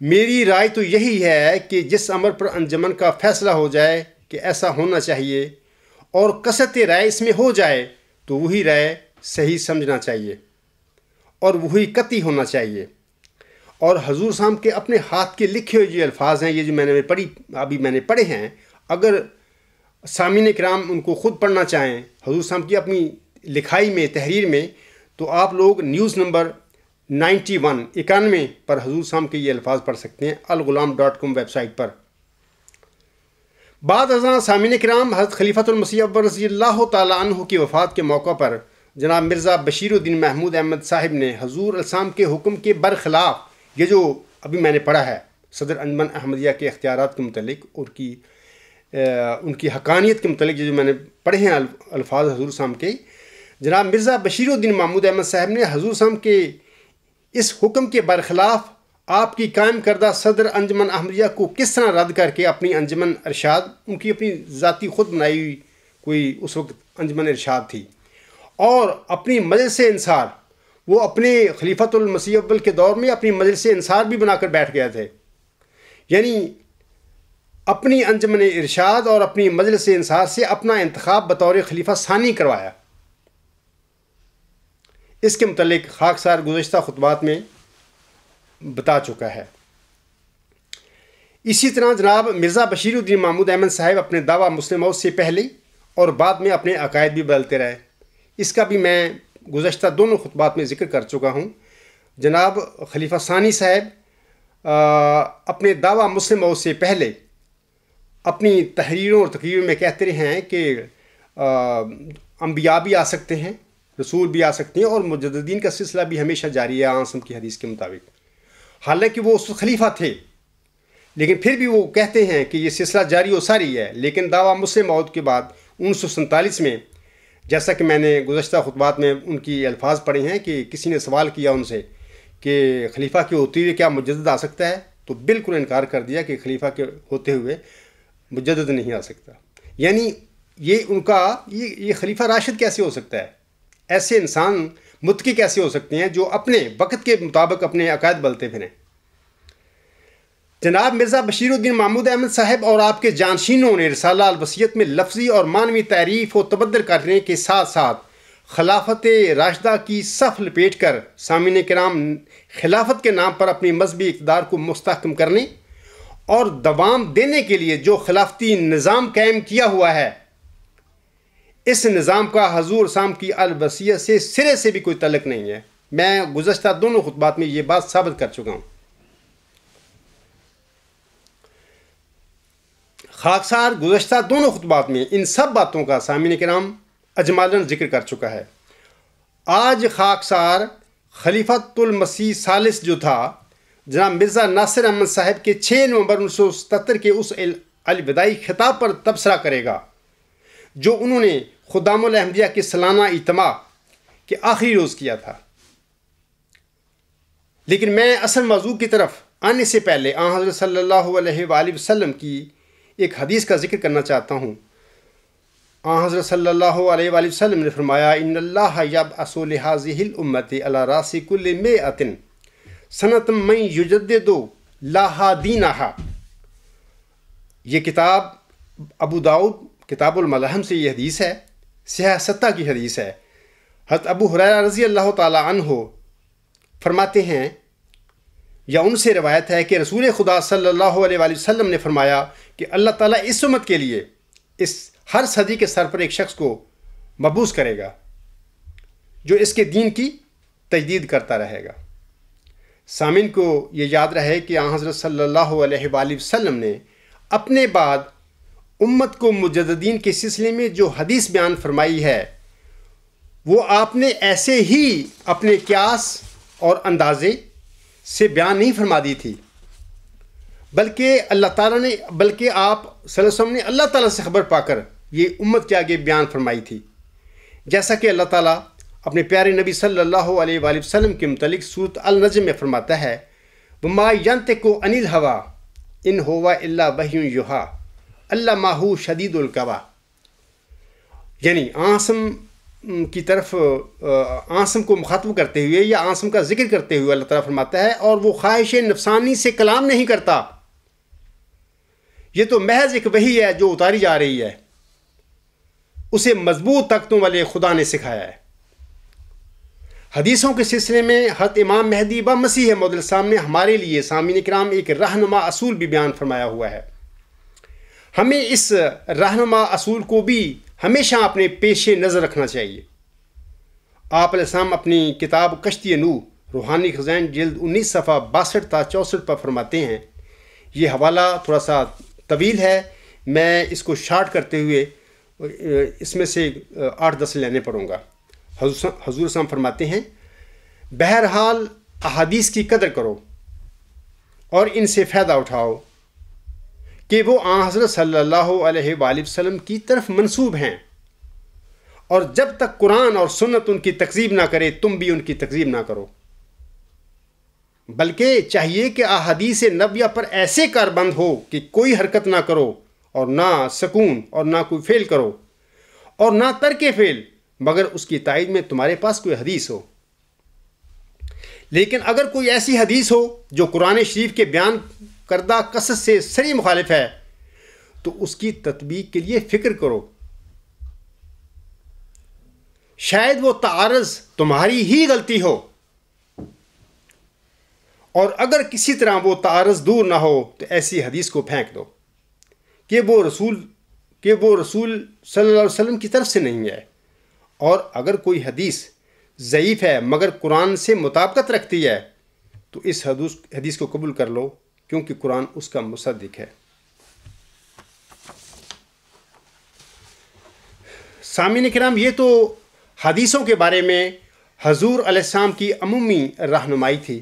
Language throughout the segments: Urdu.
میری رائے تو یہی ہے کہ جس امر پر انجمن کا فیصلہ ہو جائے کہ ایسا ہونا چاہیے اور کثرت رائے اس میں ہو جائے تو وہی رائے صحیح سمجھنا چاہیے اور وہی قطعی ہونا چاہیے۔ اور حضور صاحب کے اپنے ہاتھ کے لکھے ہوئے جو الفاظ ہیں، یہ جو میں نے پڑھے ہیں، اگر سامعین کرام ان کو خود پڑھنا چاہیں حضور صاحب کی اپنی لکھائی میں، تحریر میں، تو آپ لوگ نیوز نمبر 91 پر حضور صاحب کے یہ الفاظ پڑھ سکتے ہیں، الغلام.com ویب سائٹ پر۔ بعد ازاں سامعین کرام، حضرت خلیفۃ المسیح اکبر رضی اللہ تعالیٰ عنہ کی وفات کے موقع پر جناب مرزا بشیر الدین محمود احمد صاحب نے حضور علیہ السلام کے حکم کے برخلاف، یہ جو ابھی میں نے پڑھا ہے صدر انجمن احمدیہ کے اختیارات کے متعلق اور ان کی حقانیت کے متعلق جو میں نے پڑھے ہیں الفاظ حضور صاحب کے، جناب مرزا بشیر الدین محمود احمد صاحب نے حضور صاحب کے اس حکم کے برخلاف آپ کی قائم کردہ صدر انجمن احمدیہ کو کس طرح رد کر کے اپنی انجمن ارشاد، ان کی اپنی ذاتی خود بنائی ہوئی کوئی اس وقت انجمن ارشاد تھی، اور اپنی مجلس انصار، وہ اپنے خلیفۃ المسیح اول کے دور میں اپنی مجلس انصار بھی بنا کر بیٹھ گئے تھے، یعنی اپنی انجمن ارشاد اور اپنی مجلس انصار سے اپنا انتخاب بطور خلیفہ ثانی کروایا۔ اس کے متعلق خاکسار گزشتہ خطبات میں بتا چکا ہے۔ اسی طرح جناب مرزا بشیر الدین محمود احمد صاحب اپنے دعویٰ مسلم موت سے پہلے اور بعد میں اپنے عقائد بھی بدلتے رہے، اس کا بھی میں گزشتہ دونوں خطبات میں ذکر کر چکا ہوں۔ جناب خلیفہ ثانی صاحب اپنے دعویٰ مسلم موت سے پہلے اپنی تحریروں اور تقریروں میں کہتے رہے ہیں کہ انبیاء بھی آ سکتے ہیں، رسول بھی آ سکتے ہیں، اور مجددین کا سلسلہ بھی ہمیشہ جاری ہے آنسم کی حدیث کے مطابق۔ حالانکہ وہ اس خلیفہ تھے، لیکن پھر بھی وہ کہتے ہیں کہ یہ سلسلہ جاری و ساری ہے۔ لیکن دعویٰ مسلم موت کے بعد 1947 میں، جیسا کہ میں نے گزشتہ خطبات میں ان کی الفاظ پڑھے ہیں کہ کسی نے سوال کیا ان سے کہ خلیفہ کے ہوتے ہوئے کیا مجدد آ سکتا ہے، تو بالکل انکار کر دیا کہ خلیفہ کے ہوتے ہوئے مجدد نہیں آ سکتا۔ یعنی یہ ان کا یہ خلیفہ راشد کیسے ہو سکتا ہے؟ ایسے انسان متقی کیسے ہو سکتے ہیں جو اپنے وقت کے مطابق اپنے عقائد بدلتے پھریں؟ جناب مرزا بشیر الدین محمود احمد صاحب اور آپ کے جانشینوں نے رسالہ الوصیت میں لفظی اور معنوی تعریف و تبدل کرنے کے ساتھ ساتھ خلافت راشدہ کی صف لپیٹ کر سامعین کرام خلافت کے نام پر اپنی مذہبی اقتدار کو مستحکم کرنے اور دوام دینے کے لیے جو خلافتی نظام قائم کیا ہوا ہے، اس نظام کا حضور صاحب کی الوصیت سے سرے سے بھی کوئی تعلق نہیں ہے۔ میں گزشتہ دونوں خطبات میں یہ بات ثابت کر چکا ہوں۔ خاکسار گزشتہ دونوں خطبات میں ان سب باتوں کا سامعین کرام اجمالاً ذکر کر چکا ہے۔ آج خاکسار خلیفۃ المسیح ثالث جو تھا، جناب مرزا ناصر احمد صاحب کے 6 نومبر 1977 کے اس الوداعی خطاب پر تبصرہ کرے گا جو انہوں نے خدام الاحمدیہ کے سالانہ اجتماع کے آخری روز کیا تھا۔ لیکن میں اصل موضوع کی طرف آنے سے پہلے آن حضرت صلی اللہ علیہ وآلہ وسلم کی ایک حدیث کا ذکر کرنا چاہتا ہوں۔ آن حضرت صلی اللہ علیہ وآلہ وسلم نے فرمایا، ان اللہ یبعث لہذہ الامۃ علی راس کل مئۃ سنۃ من یجدد لہا دینہا۔ یہ کتاب ابو داؤد کتاب الملاحم سے یہ حدیث ہے، صحیح 7 کی حدیث ہے۔ حضرت ابو ہریرہ رضی اللہ تعالی عنہ فرماتے ہیں، یا ان سے روایت ہے کہ رسول خدا صلی اللہ علیہ وآلہ وسلم نے فرمایا کہ اللہ تعالیٰ اس امت کے لیے اس ہر صدی کے سر پر ایک شخص کو مبعوث کرے گا جو اس کے دین کی تجدید کرتا رہے گا۔ سامعین کو یہ یاد رہے کہ آن حضرت صلی اللہ علیہ وآلہ وسلم نے اپنے بعد امت کو مجددین کے سلسلے میں جو حدیث بیان فرمائی ہے، وہ آپ نے ایسے ہی اپنے قیاس اور اندازے سے بیان نہیں فرما دی تھی، بلکہ آپ صلی اللہ علیہ وسلم نے اللہ تعالیٰ سے خبر پا کر یہ امت کے آگے بیان فرمائی تھی، جیسا کہ اللہ تعالیٰ اپنے پیارے نبی صلی اللہ علیہ وآلہ وسلم کے متعلق سورۃ النجم میں فرماتا ہے، وَمَا يَنطِقُ عَنِ الْهَوَىٰ إِنْ هُوَ إِلَّا وَحْيٌ يُوحَىٰ عَلَّمَهُ شَدِيدُ الْقُوَىٰ۔ یعنی آسم کی طرف عاصم کو مخاطب کرتے ہوئے یا عاصم کا ذکر کرتے ہوئے اللہ تعالیٰ فرماتا ہے اور وہ خواہش نفسانی سے کلام نہیں کرتا، یہ تو محض ایک وحی ہے جو اتاری جا رہی ہے، اسے مضبوط طاقتوں والے خدا نے سکھایا ہے۔ حدیثوں کے سلسلے میں حضرت امام مہدی و مسیح موعود علیہ السلام نے ہمارے لیے سامعین کرام ایک رہنما اصول بھی بیان فرمایا ہوا ہے۔ ہمیں اس رہنما اصول کو بھی ہمیشہ اپنے پیش نظر رکھنا چاہیے۔ آپ علیہ السلام اپنی کتاب کشتی نوح روحانی خزائن جلد 19 صفحہ 62 تا 64 پر فرماتے ہیں، یہ حوالہ تھوڑا سا طویل ہے، میں اس کو شارٹ کرتے ہوئے اس میں سے 8-10 لینے پڑوں گا۔ حضور صاحب فرماتے ہیں، بہرحال احادیث کی قدر کرو اور ان سے فائدہ اٹھاؤ کہ وہ آن حضرت صلی اللہ علیہ وآلہ وسلم کی طرف منسوب ہیں، اور جب تک قرآن اور سنت ان کی تکذیب نہ کرے تم بھی ان کی تکذیب نہ کرو، بلکہ چاہیے کہ احادیث نبویہ پر ایسے کاربند ہو کہ کوئی حرکت نہ کرو اور نہ سکون اور نہ کوئی فعل کرو اور نہ ترک فعل، مگر اس کی تائید میں تمہارے پاس کوئی حدیث ہو۔ لیکن اگر کوئی ایسی حدیث ہو جو قرآن شریف کے بیان کردہ قصص سے صریح مخالف ہے تو اس کی تطبیق کے لیے فکر کرو، شاید وہ تعارض تمہاری ہی غلطی ہو، اور اگر کسی طرح وہ تعارض دور نہ ہو تو ایسی حدیث کو پھینک دو کہ وہ رسول صلی اللہ علیہ وسلم کی طرف سے نہیں ہے، اور اگر کوئی حدیث ضعیف ہے مگر قرآن سے مطابقت رکھتی ہے تو اس حدیث کو قبول کر لو، کیونکہ قرآن اس کا مصدق ہے۔ سامعین کرام، یہ تو حدیثوں کے بارے میں حضور علیہ السلام کی عمومی رہنمائی تھی۔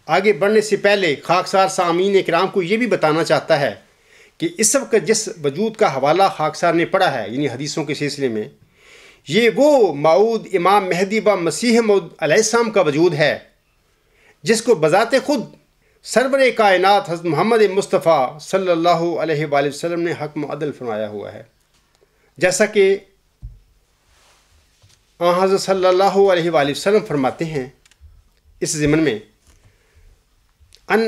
آگے بڑھنے سے پہلے خاکسار سامعین کرام کو یہ بھی بتانا چاہتا ہے کہ اس وقت جس وجود کا حوالہ خاکسار نے پڑھا ہے، یعنی حدیثوں کے سلسلے میں، یہ وہ موعود امام مہدی و مسیح موعود علیہ السلام کا وجود ہے جس کو بذات خود سرور کائنات حضرت محمد مصطفیٰ صلی اللہ علیہ وآلہ وسلم نے حق معدل فرمایا ہوا ہے، جیسا کہ حضرت صلی اللہ علیہ وآلہ وسلم فرماتے ہیں اس ضمن میں، ان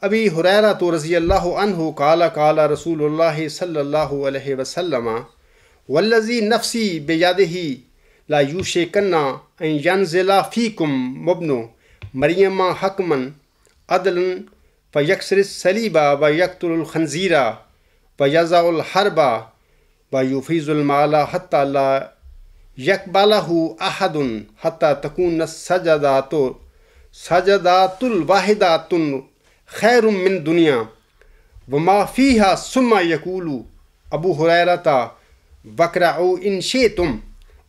ابی ہریرہ رضی اللہ عنہ قال قال رسول اللہ صلی اللہ علیہ وسلم والذی نفسی بیدہ لا یوشکن ان ینزل فیکم ابن مریم حکما عدلا فیکسر الصلیب ویقتل الخنزیر ویضع الحرب ویفیض المال حتی لا یقبلہ احد حتی تکون السجدات الواحدات خیر من دنیا وما فیہا ثم یقول ابو ہریرہ وَاقْرَؤُوا إِن شِئْتُمْ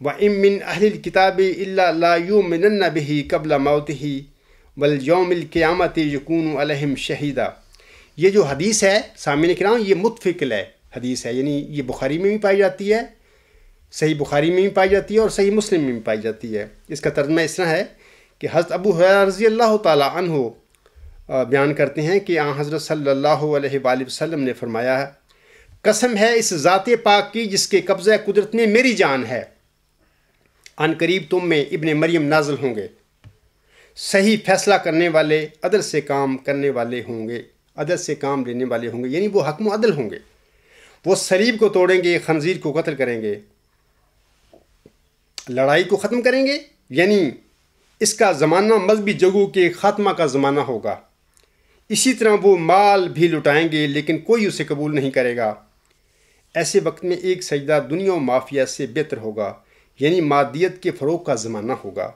وَإِن مِّنْ أَهْلِ الْكِتَابِ إِلَّا لَا يُؤْمِنَنَّ بِهِ قَبْلَ مَوْتِهِ وَالْيَوْمِ الْقِيَامَةِ يَكُونُ عَلَيْهِمْ شَهِيدًا۔ یہ جو حدیث ہے سامعین کرام، یہ متفق حدیث ہے، یعنی یہ بخاری میں بھی پائی جاتی ہے، صحیح بخاری میں بھی پائی جاتی ہے اور صحیح مسلم میں بھی پائی جاتی ہے۔ اس کا ترجمہ اس طرح ہے کہ حضرت ابو ہریرہ رضی اللہ تعالی عنہ بیان کرتے ہیں کہ آن حضرت صلی اللہ علیہ وآلہ وسلم نے فرمایا ہے، قسم ہے اس ذات پاک کی جس کے قبضہ قدرت میں میری جان ہے، ان قریب تم میں ابن مریم نازل ہوں گے، صحیح فیصلہ کرنے والے، عدل سے کام کرنے والے ہوں گے، عدل سے کام لینے والے ہوں گے، یعنی وہ حکم و عدل ہوں گے، وہ صلیب کو توڑیں گے، خنزیر کو قتل کریں گے، لڑائی کو ختم کریں گے، یعنی اس کا زمانہ مذہبی جگہوں کے خاتمہ کا زمانہ ہوگا۔ اسی طرح وہ مال بھی لٹائیں گے لیکن کوئی اسے قبول نہیں کرے گا۔ ایسے وقت میں ایک سجدہ دنیا و مافیہ سے بہتر ہوگا، یعنی مادیت کے فروغ کا زمانہ ہوگا۔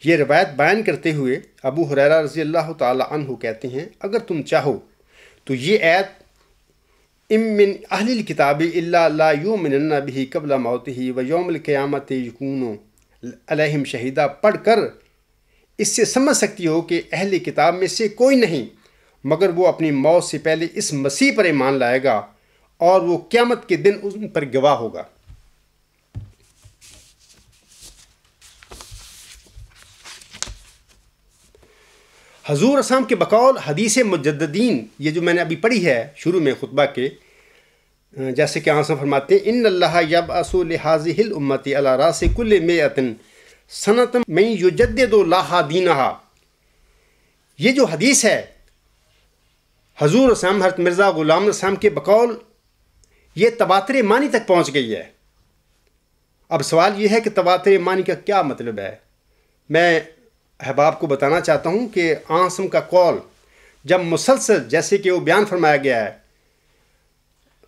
یہ روایت بیان کرتے ہوئے ابو ہریرہ رضی اللہ تعالی عنہ کہتے ہیں، اگر تم چاہو تو یہ آیت ام من اہل الکتاب الا لا یؤمنن بہ قبل موتہ ویوم القیامۃ یکون علیہم شہیدا پڑھ کر اس سے سمجھ سکتی ہو کہ اہل کتاب میں سے کوئی نہیں مگر وہ اپنی موت سے پہلے اس مسیح پر ایمان لائے گا اور وہ قیامت کے دن ان پر گواہ ہوگا۔ حضور اسلام کے بقول حدیث مجددین، یہ جو میں نے ابھی پڑھی ہے شروع میں خطبہ کے، جیسے کہ آنسا فرماتے ہیں ان اللہ یبعث لہذہ الامت علی راس کل مئۃ سنۃ من یجدد لہا دینہا. یہ جو حدیث ہے حضور اسلام حضرت مرزا غلام الاسلام کے بقول یہ تواتر معنی تک پہنچ گئی ہے. اب سوال یہ ہے کہ تواتر معنی کا کیا مطلب ہے. میں احباب کو بتانا چاہتا ہوں کہ آنسم کا قول جب مسلسل جیسے کہ وہ بیان فرمایا گیا ہے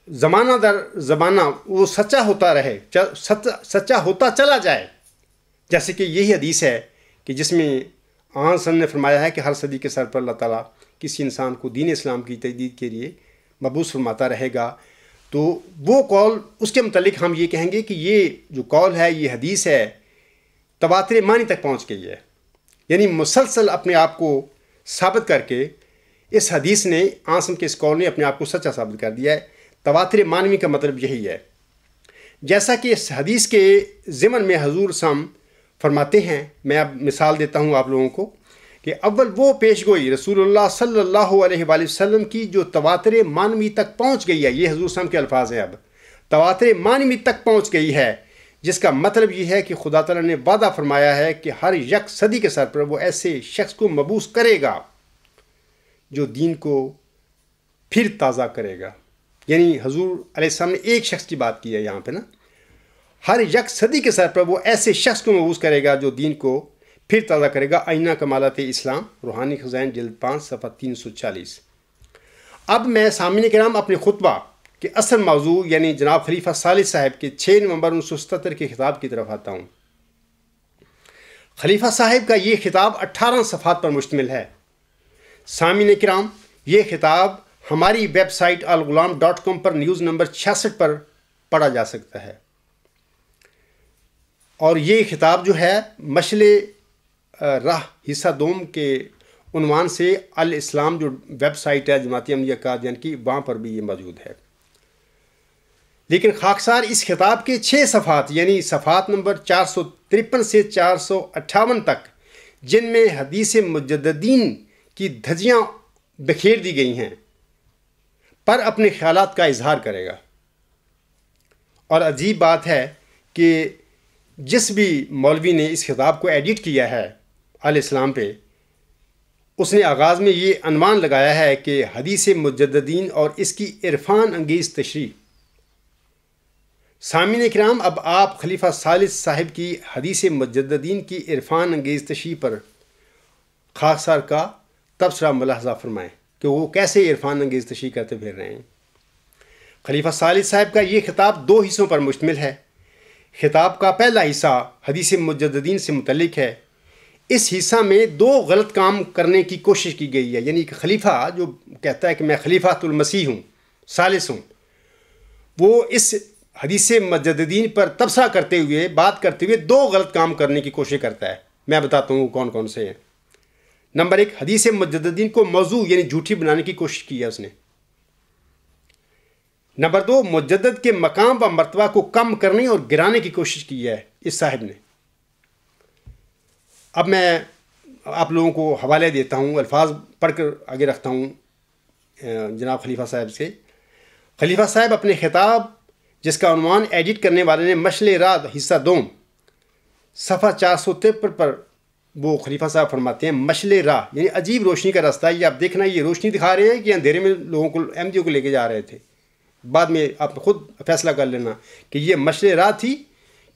زمانہ در زمانہ وہ سچا ہوتا رہے سچا ہوتا چلا جائے، جیسے کہ یہی حدیث ہے کہ جس میں آنسم نے فرمایا ہے کہ ہر صدی کے سر پر اللہ تعالیٰ کسی انسان کو دین اسلام کی تجدید کے لیے مبعوث فرماتا رہے گا. تو وہ قول اس کے متعلق ہم یہ کہیں گے کہ یہ جو قول ہے یہ حدیث ہے تواتر معنی تک پہنچ گئی ہے، یعنی مسلسل اپنے آپ کو ثابت کر کے اس حدیث نے آنسم کے اس قول نے اپنے آپ کو سچا ثابت کر دیا ہے. تواتر معنوی کا مطلب یہی ہے. جیسا کہ اس حدیث کے ضمن میں حضور سم فرماتے ہیں، میں اب مثال دیتا ہوں آپ لوگوں کو کہ اول وہ پیش گوئی رسول اللہ صلی اللہ علیہ وآلہ وسلم کی جو تواتر معنوی تک پہنچ گئی ہے. یہ حضور سم کے الفاظ ہیں. اب تواتر معنوی تک پہنچ گئی ہے جس کا مطلب یہ ہے کہ خدا تعالیٰ نے وعدہ فرمایا ہے کہ ہر یک صدی کے سر پر وہ ایسے شخص کو مبعوث کرے گا جو دین کو پھر تازہ کرے گا. یعنی حضور علیہ السلام نے ایک شخص کی بات کی ہے یہاں پہ نا. ہر یک صدی کے سر پر وہ ایسے شخص کو مبعوث کرے گا جو دین کو پھر تازہ کرے گا. آئینہ کمالات اسلام روحانی خزائن جلد 5 صفحہ 340. اب میں سامعین کرام اپنے خطبہ کے اصل موضوع یعنی جناب خلیفہ ثالث صاحب کے 6 نومبر 1977 کے خطاب کی طرف آتا ہوں. خلیفہ صاحب کا یہ خطاب 18 صفحات پر مشتمل ہے. سامعین کرام یہ خطاب ہماری ویب سائٹ الغلام.com پر نیوز نمبر 66 پر پڑھا جا سکتا ہے. اور یہ خطاب جو ہے مشعل راہ حصہ دوم کے عنوان سے الاسلام جو ویب سائٹ ہے جماعت احمدیہ قادیان کی وہاں پر بھی یہ موجود ہے. لیکن خاکسار اس خطاب کے 6 صفحات یعنی صفحات نمبر 453 سے 458 تک جن میں حدیث مجددین کی دھجیاں بکھیر دی گئی ہیں پر اپنے خیالات کا اظہار کرے گا. اور عجیب بات ہے کہ جس بھی مولوی نے اس خطاب کو ایڈٹ کیا ہے الاسلام پہ اس نے آغاز میں یہ عنوان لگایا ہے کہ حدیث مجددین اور اس کی عرفان انگیز تشریح. سامعین کرام اب آپ خلیفہ ثالث صاحب کی حدیث مجددین کی عرفان انگیز تشریح پر خاکسار کا تبصرہ ملاحظہ فرمائیں کہ وہ کیسے عرفان انگیز تشریح کرتے پھر رہے ہیں. خلیفہ ثالث صاحب کا یہ خطاب 2 حصوں پر مشتمل ہے. خطاب کا پہلا حصہ حدیث مجددین سے متعلق ہے. اس حصہ میں 2 غلط کام کرنے کی کوشش کی گئی ہے. یعنی کہ خلیفہ جو کہتا ہے کہ میں خلیفۃ المسیح ہوں ثالث ہوں وہ اس حدیث مجددین پر تبصرہ کرتے ہوئے بات کرتے ہوئے 2 غلط کام کرنے کی کوشش کرتا ہے. میں بتاتا ہوں کون کون سے ہیں. نمبر 1 حدیث مجددین کو موضوع یعنی جھوٹی بنانے کی کوشش کی ہے اس نے. نمبر 2 مجدد کے مقام و مرتبہ کو کم کرنے اور گرانے کی کوشش کی ہے اس صاحب نے. اب میں آپ لوگوں کو حوالے دیتا ہوں الفاظ پڑھ کر آگے رکھتا ہوں جناب خلیفہ صاحب سے. خلیفہ صاحب اپنے خطاب جس کا عنوان ایڈٹ کرنے والے نے مشعل راہ حصہ دوم صفحہ 453 پر وہ خلیفہ صاحب فرماتے ہیں مشعل راہ یعنی عجیب روشنی کا راستہ. یہ آپ دیکھنا یہ روشنی دکھا رہے ہیں کہ اندھیرے میں لوگوں کو احمدیوں کو لے کے جا رہے تھے. بعد میں آپ خود فیصلہ کر لینا کہ یہ مشعل راہ تھی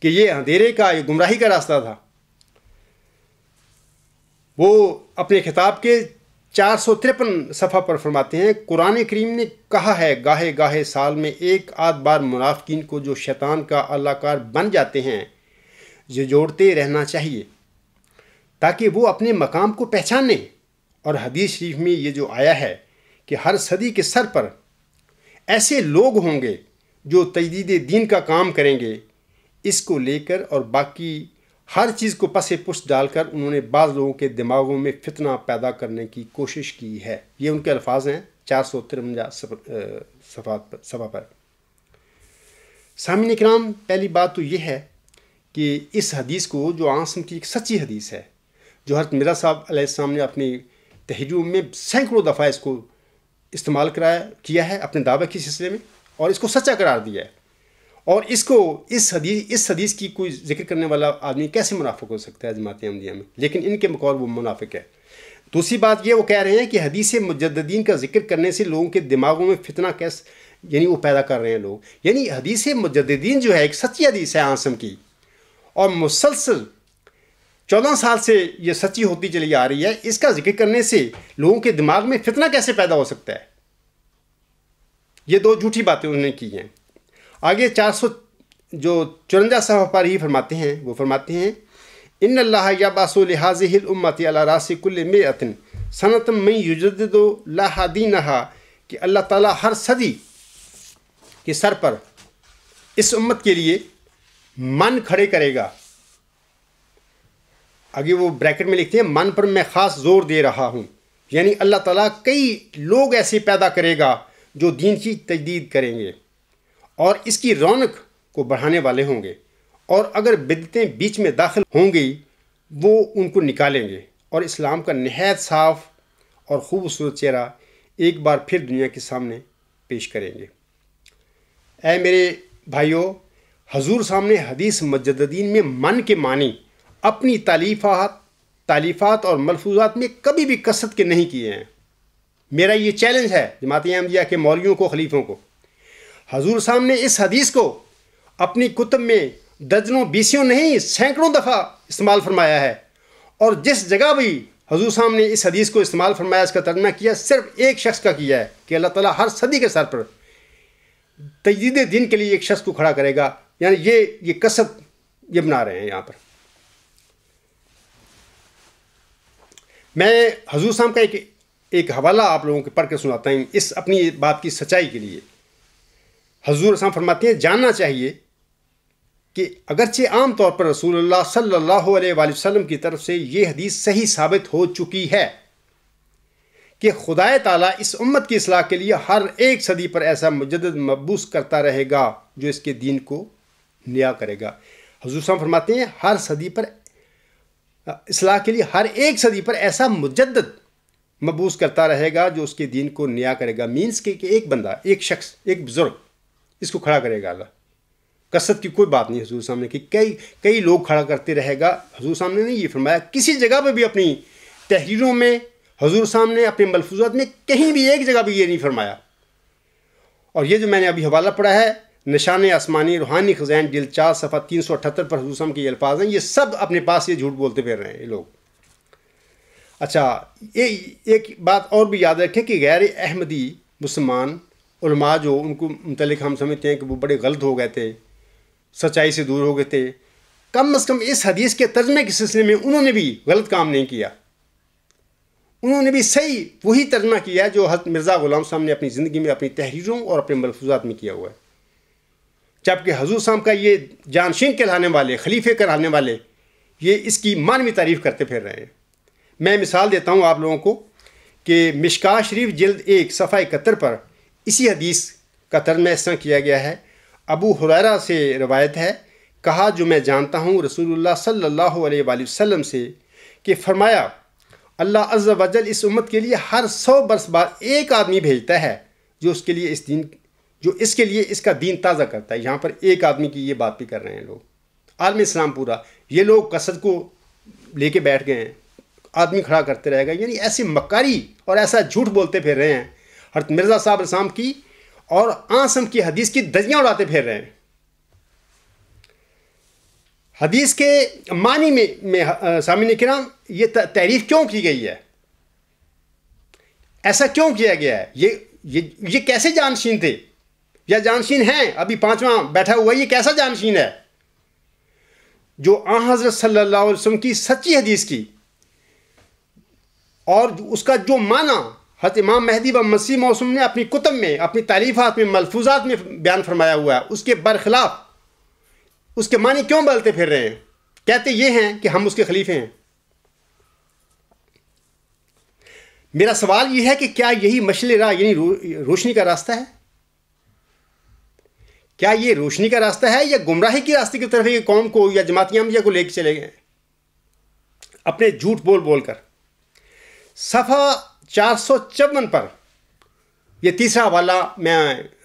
کہ یہ اندھیرے کا یہ گمراہی کا راستہ تھا. وہ اپنے خطاب کے 453 صفحہ پر فرماتے ہیں قرآن کریم نے کہا ہے گاہے گاہے سال میں 1 آدھ بار منافقین کو جو شیطان کا اللہ کار بن جاتے ہیں یہ جوڑتے رہنا چاہیے تاکہ وہ اپنے مقام کو پہچانیں. اور حدیث شریف میں یہ جو آیا ہے کہ ہر صدی کے سر پر ایسے لوگ ہوں گے جو تجدید دین کا کام کریں گے، اس کو لے کر اور باقی ہر چیز کو پس پشت ڈال کر انہوں نے بعض لوگوں کے دماغوں میں فتنہ پیدا کرنے کی کوشش کی ہے. یہ ان کے الفاظ ہیں 453 صفحہ پر. سامعین کرام پہلی بات تو یہ ہے کہ اس حدیث کو جو عاصم کی ایک سچی حدیث ہے جو حضرت مرزا صاحب علیہ السلام نے اپنی تحریروں میں سینکڑوں دفعہ اس کو استعمال کیا ہے اپنے دعوے کے سلسلے میں اور اس کو سچا قرار دیا ہے، اور اس حدیث کی کوئی ذکر کرنے والا آدمی کیسے منافق ہو سکتا ہے جماعت احمدیہ میں؟ لیکن ان کے مقابل وہ منافق ہے۔ دوسری بات یہ وہ کہہ رہے ہیں کہ حدیث مجددین کا ذکر کرنے سے لوگوں کے دماغوں میں فتنہ یعنی وہ پیدا کر رہے ہیں لوگ، یعنی حدیث مجددین جو ہے ایک سچی حدیث ہے عاصم کی، اور مسلسل 14 سال سے یہ سچی ہوتی چلی آ رہی ہے، اس کا ذکر کرنے سے لوگوں کے دماغ میں فتنہ کیسے پیدا ہو سکتا ہے؟ یہ دو جھوٹی باتیں انہوں نے کی ہیں۔ آگے 454 صفحہ پر ہی فرماتے ہیں، وہ فرماتے ہیں ان اللہ یبعث لہذہ الامۃ علی راس کل مئۃ سنۃ من یجدد لها دینها، کہ اللہ تعالیٰ ہر صدی کے سر پر اس امت کے لیے من کھڑے کرے گا۔ آگے وہ بریکٹ میں لکھتے ہیں من پر میں خاص زور دے رہا ہوں، یعنی اللہ تعالیٰ کئی لوگ ایسے پیدا کرے گا جو دین کی تجدید کریں گے اور اس کی رونق کو بڑھانے والے ہوں گے، اور اگر بدعتیں بیچ میں داخل ہوں گی وہ ان کو نکالیں گے، اور اسلام کا نہایت صاف اور خوبصورت چہرہ ایک بار پھر دنیا کے سامنے پیش کریں گے۔ اے میرے بھائیوں، حضور سامنے حدیث مجددین میں من کے معنی اپنی تالیفات اور ملفوظات میں کبھی بھی کثرت کے نہیں کیے ہیں۔ میرا یہ چیلنج ہے جماعت احمدیہ کے مولویوں کو، خلیفوں کو، حضور صاحب نے اس حدیث کو اپنی کتب میں درجنوں بیسیوں نہیں سینکڑوں دفعہ استعمال فرمایا ہے، اور جس جگہ بھی حضور صاحب نے اس حدیث کو استعمال فرمایا، اس کا ترجمہ کیا، صرف ایک شخص کا کیا ہے کہ اللہ تعالیٰ ہر صدی کے سر پر تجدید دین کے لیے ایک شخص کو کھڑا کرے گا، یعنی یہ کثرت یہ بنا رہے ہیں یہاں پر۔ میں حضور صاحب کا ایک حوالہ آپ لوگوں کے پڑھ کے سناتا ہوں اس اپنی بات کی سچائی کے لیے۔ حضور صاحب فرماتے ہیں جاننا چاہیے کہ اگرچہ عام طور پر رسول اللہ صلی اللہ علیہ وآلہ وسلم کی طرف سے یہ حدیث صحیح ثابت ہو چکی ہے کہ خدا تعالیٰ اس امت کی اصلاح کے لیے ہر ایک صدی پر ایسا مجدد مبعوث کرتا رہے گا جو اس کے دین کو نیا کرے گا۔ حضور صاحب فرماتے ہیں ہر صدی پر اصلاح کے لیے ہر ایک صدی پر ایسا مجدد مبعوث کرتا رہے گا جو اس کے دین کو نیا کرے گا، مینس کہ ایک بندہ، ایک شخص، ایک بزرگ اس کو کھڑا کرے گا اللہ۔ کثرت کی کوئی بات نہیں حضور صاحب نے کہ کئی لوگ کھڑا کرتے رہے گا۔ حضور صاحب نے نہیں یہ فرمایا، کسی جگہ پہ بھی اپنی تحریروں میں حضور صاحب نے اپنے ملفوظات میں کہیں بھی ایک جگہ بھی یہ نہیں فرمایا۔ اور یہ جو میں نے ابھی حوالہ پڑھا ہے نشان آسمانی روحانی خزائن جلد 4 صفحہ 378 پر حضور صاحب کے یہ الفاظ ہیں، یہ سب اپنے پاس یہ جھوٹ بولتے پھر رہے ہیں یہ لوگ۔ اچھا، ایک بات اور بھی یاد رکھیں کہ غیر احمدی مسلمان علماء جو ان کو متعلق ہم سمجھتے ہیں کہ وہ بڑے غلط ہو گئے تھے، سچائی سے دور ہو گئے تھے، کم از کم اس حدیث کے ترجمے کے سلسلے میں انہوں نے بھی غلط کام نہیں کیا، انہوں نے بھی صحیح وہی ترجمہ کیا جو حضرت مرزا غلام صاحب نے اپنی زندگی میں اپنی تحریروں اور اپنے ملفوظات میں کیا ہوا ہے۔ جبکہ حضور صاحب کا یہ جانشین کہلانے والے، خلیفے کہلانے والے، یہ اس کی معنوی تعریف کرتے پھر رہے ہیں۔ میں مثال دیتا ہوں آپ لوگوں کو کہ مشکوٰۃ شریف جلد 1 صفحہ 71 پر اسی حدیث کا ترجمہ اس طرح کیا گیا ہے۔ ابو ہریرہ سے روایت ہے، کہا جو میں جانتا ہوں رسول اللہ صلی اللہ علیہ وآلہ وسلم سے کہ فرمایا اللہ عز و جل اس امت کے لیے ہر 100 برس بعد ایک آدمی بھیجتا ہے جو اس کے لیے اس کا دین تازہ کرتا ہے۔ یہاں پر ایک آدمی کی یہ بات بھی کر رہے ہیں لوگ، عالم اسلام پورا، یہ لوگ کثرت کو لے کے بیٹھ گئے ہیں، آدمی کھڑا کرتے رہے گا، یعنی ایسی مکاری اور ایسا جھوٹ بولتے پھر رہے ہیں، حضرت مرزا صاحب السلام کی اور عاصم کی حدیث کی دھجیاں اڑاتے پھر رہے ہیں۔ حدیث کے معنی میں سامعین کرام یہ تعریف کیوں کی گئی ہے، ایسا کیوں کیا گیا ہے، یہ کیسے جانشین تھے یا جانشین ہیں، ابھی 5واں بیٹھا ہوا ہے، یہ کیسا جانشین ہے جو آن حضرت صلی اللہ علیہ وسلم کی سچی حدیث کی اور اس کا جو معنی حضرت امام مہدی و مسیح موسم نے اپنی کتب میں، اپنی تالیفات میں، ملفوظات میں بیان فرمایا ہوا ہے، اس کے برخلاف اس کے معنی کیوں بدلتے پھر رہے ہیں؟ کہتے یہ ہیں کہ ہم اس کے خلیفے ہیں۔ میرا سوال یہ ہے کہ کیا یہی مشعل راہ یعنی روشنی کا راستہ ہے؟ کیا یہ روشنی کا راستہ ہے یا گمراہی کی راستے کی طرف یہ قوم کو یا جماعت احمدیہ کو لے کے چلے گئے اپنے جھوٹ بول کر؟ صفحہ 454 پر یہ تیسرا حوالہ میں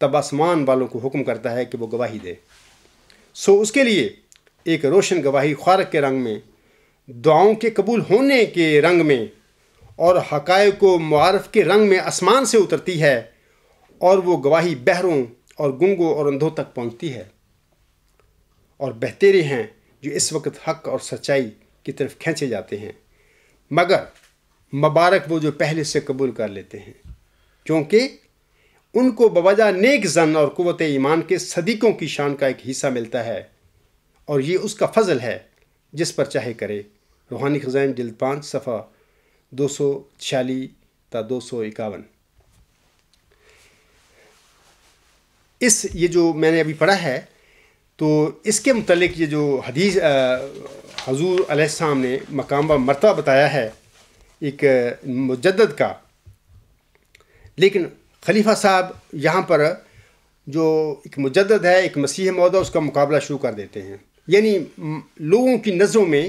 تب آسمان والوں کو حکم کرتا ہے کہ وہ گواہی دے۔ سو اس کے لیے ایک روشن گواہی خارق کے رنگ میں، دعاؤں کے قبول ہونے کے رنگ میں اور حقائق و معارف کے رنگ میں آسمان سے اترتی ہے، اور وہ گواہی بہروں اور گنگوں اور اندھوں تک پہنچتی ہے، اور بہتیرے ہیں جو اس وقت حق اور سچائی کی طرف کھینچے جاتے ہیں، مگر مبارک وہ جو پہلے سے قبول کر لیتے ہیں، کیونکہ ان کو بوجہ نیک ظن اور قوت ایمان کے صدیقوں کی شان کا ایک حصہ ملتا ہے، اور یہ اس کا فضل ہے جس پر چاہے کرے۔ روحانی خزائن جلد 5 صفحہ 246 تا 251۔ یہ جو میں نے ابھی پڑھا ہے، تو اس کے متعلق یہ جو حدیث حضور علیہ السلام نے مقام و مرتبہ بتایا ہے ایک مجدد کا، لیکن خلیفہ صاحب یہاں پر جو ایک مجدد ہے، ایک مسیح موعود ہے، اس کا مقابلہ شروع کر دیتے ہیں۔ یعنی لوگوں کی نظروں میں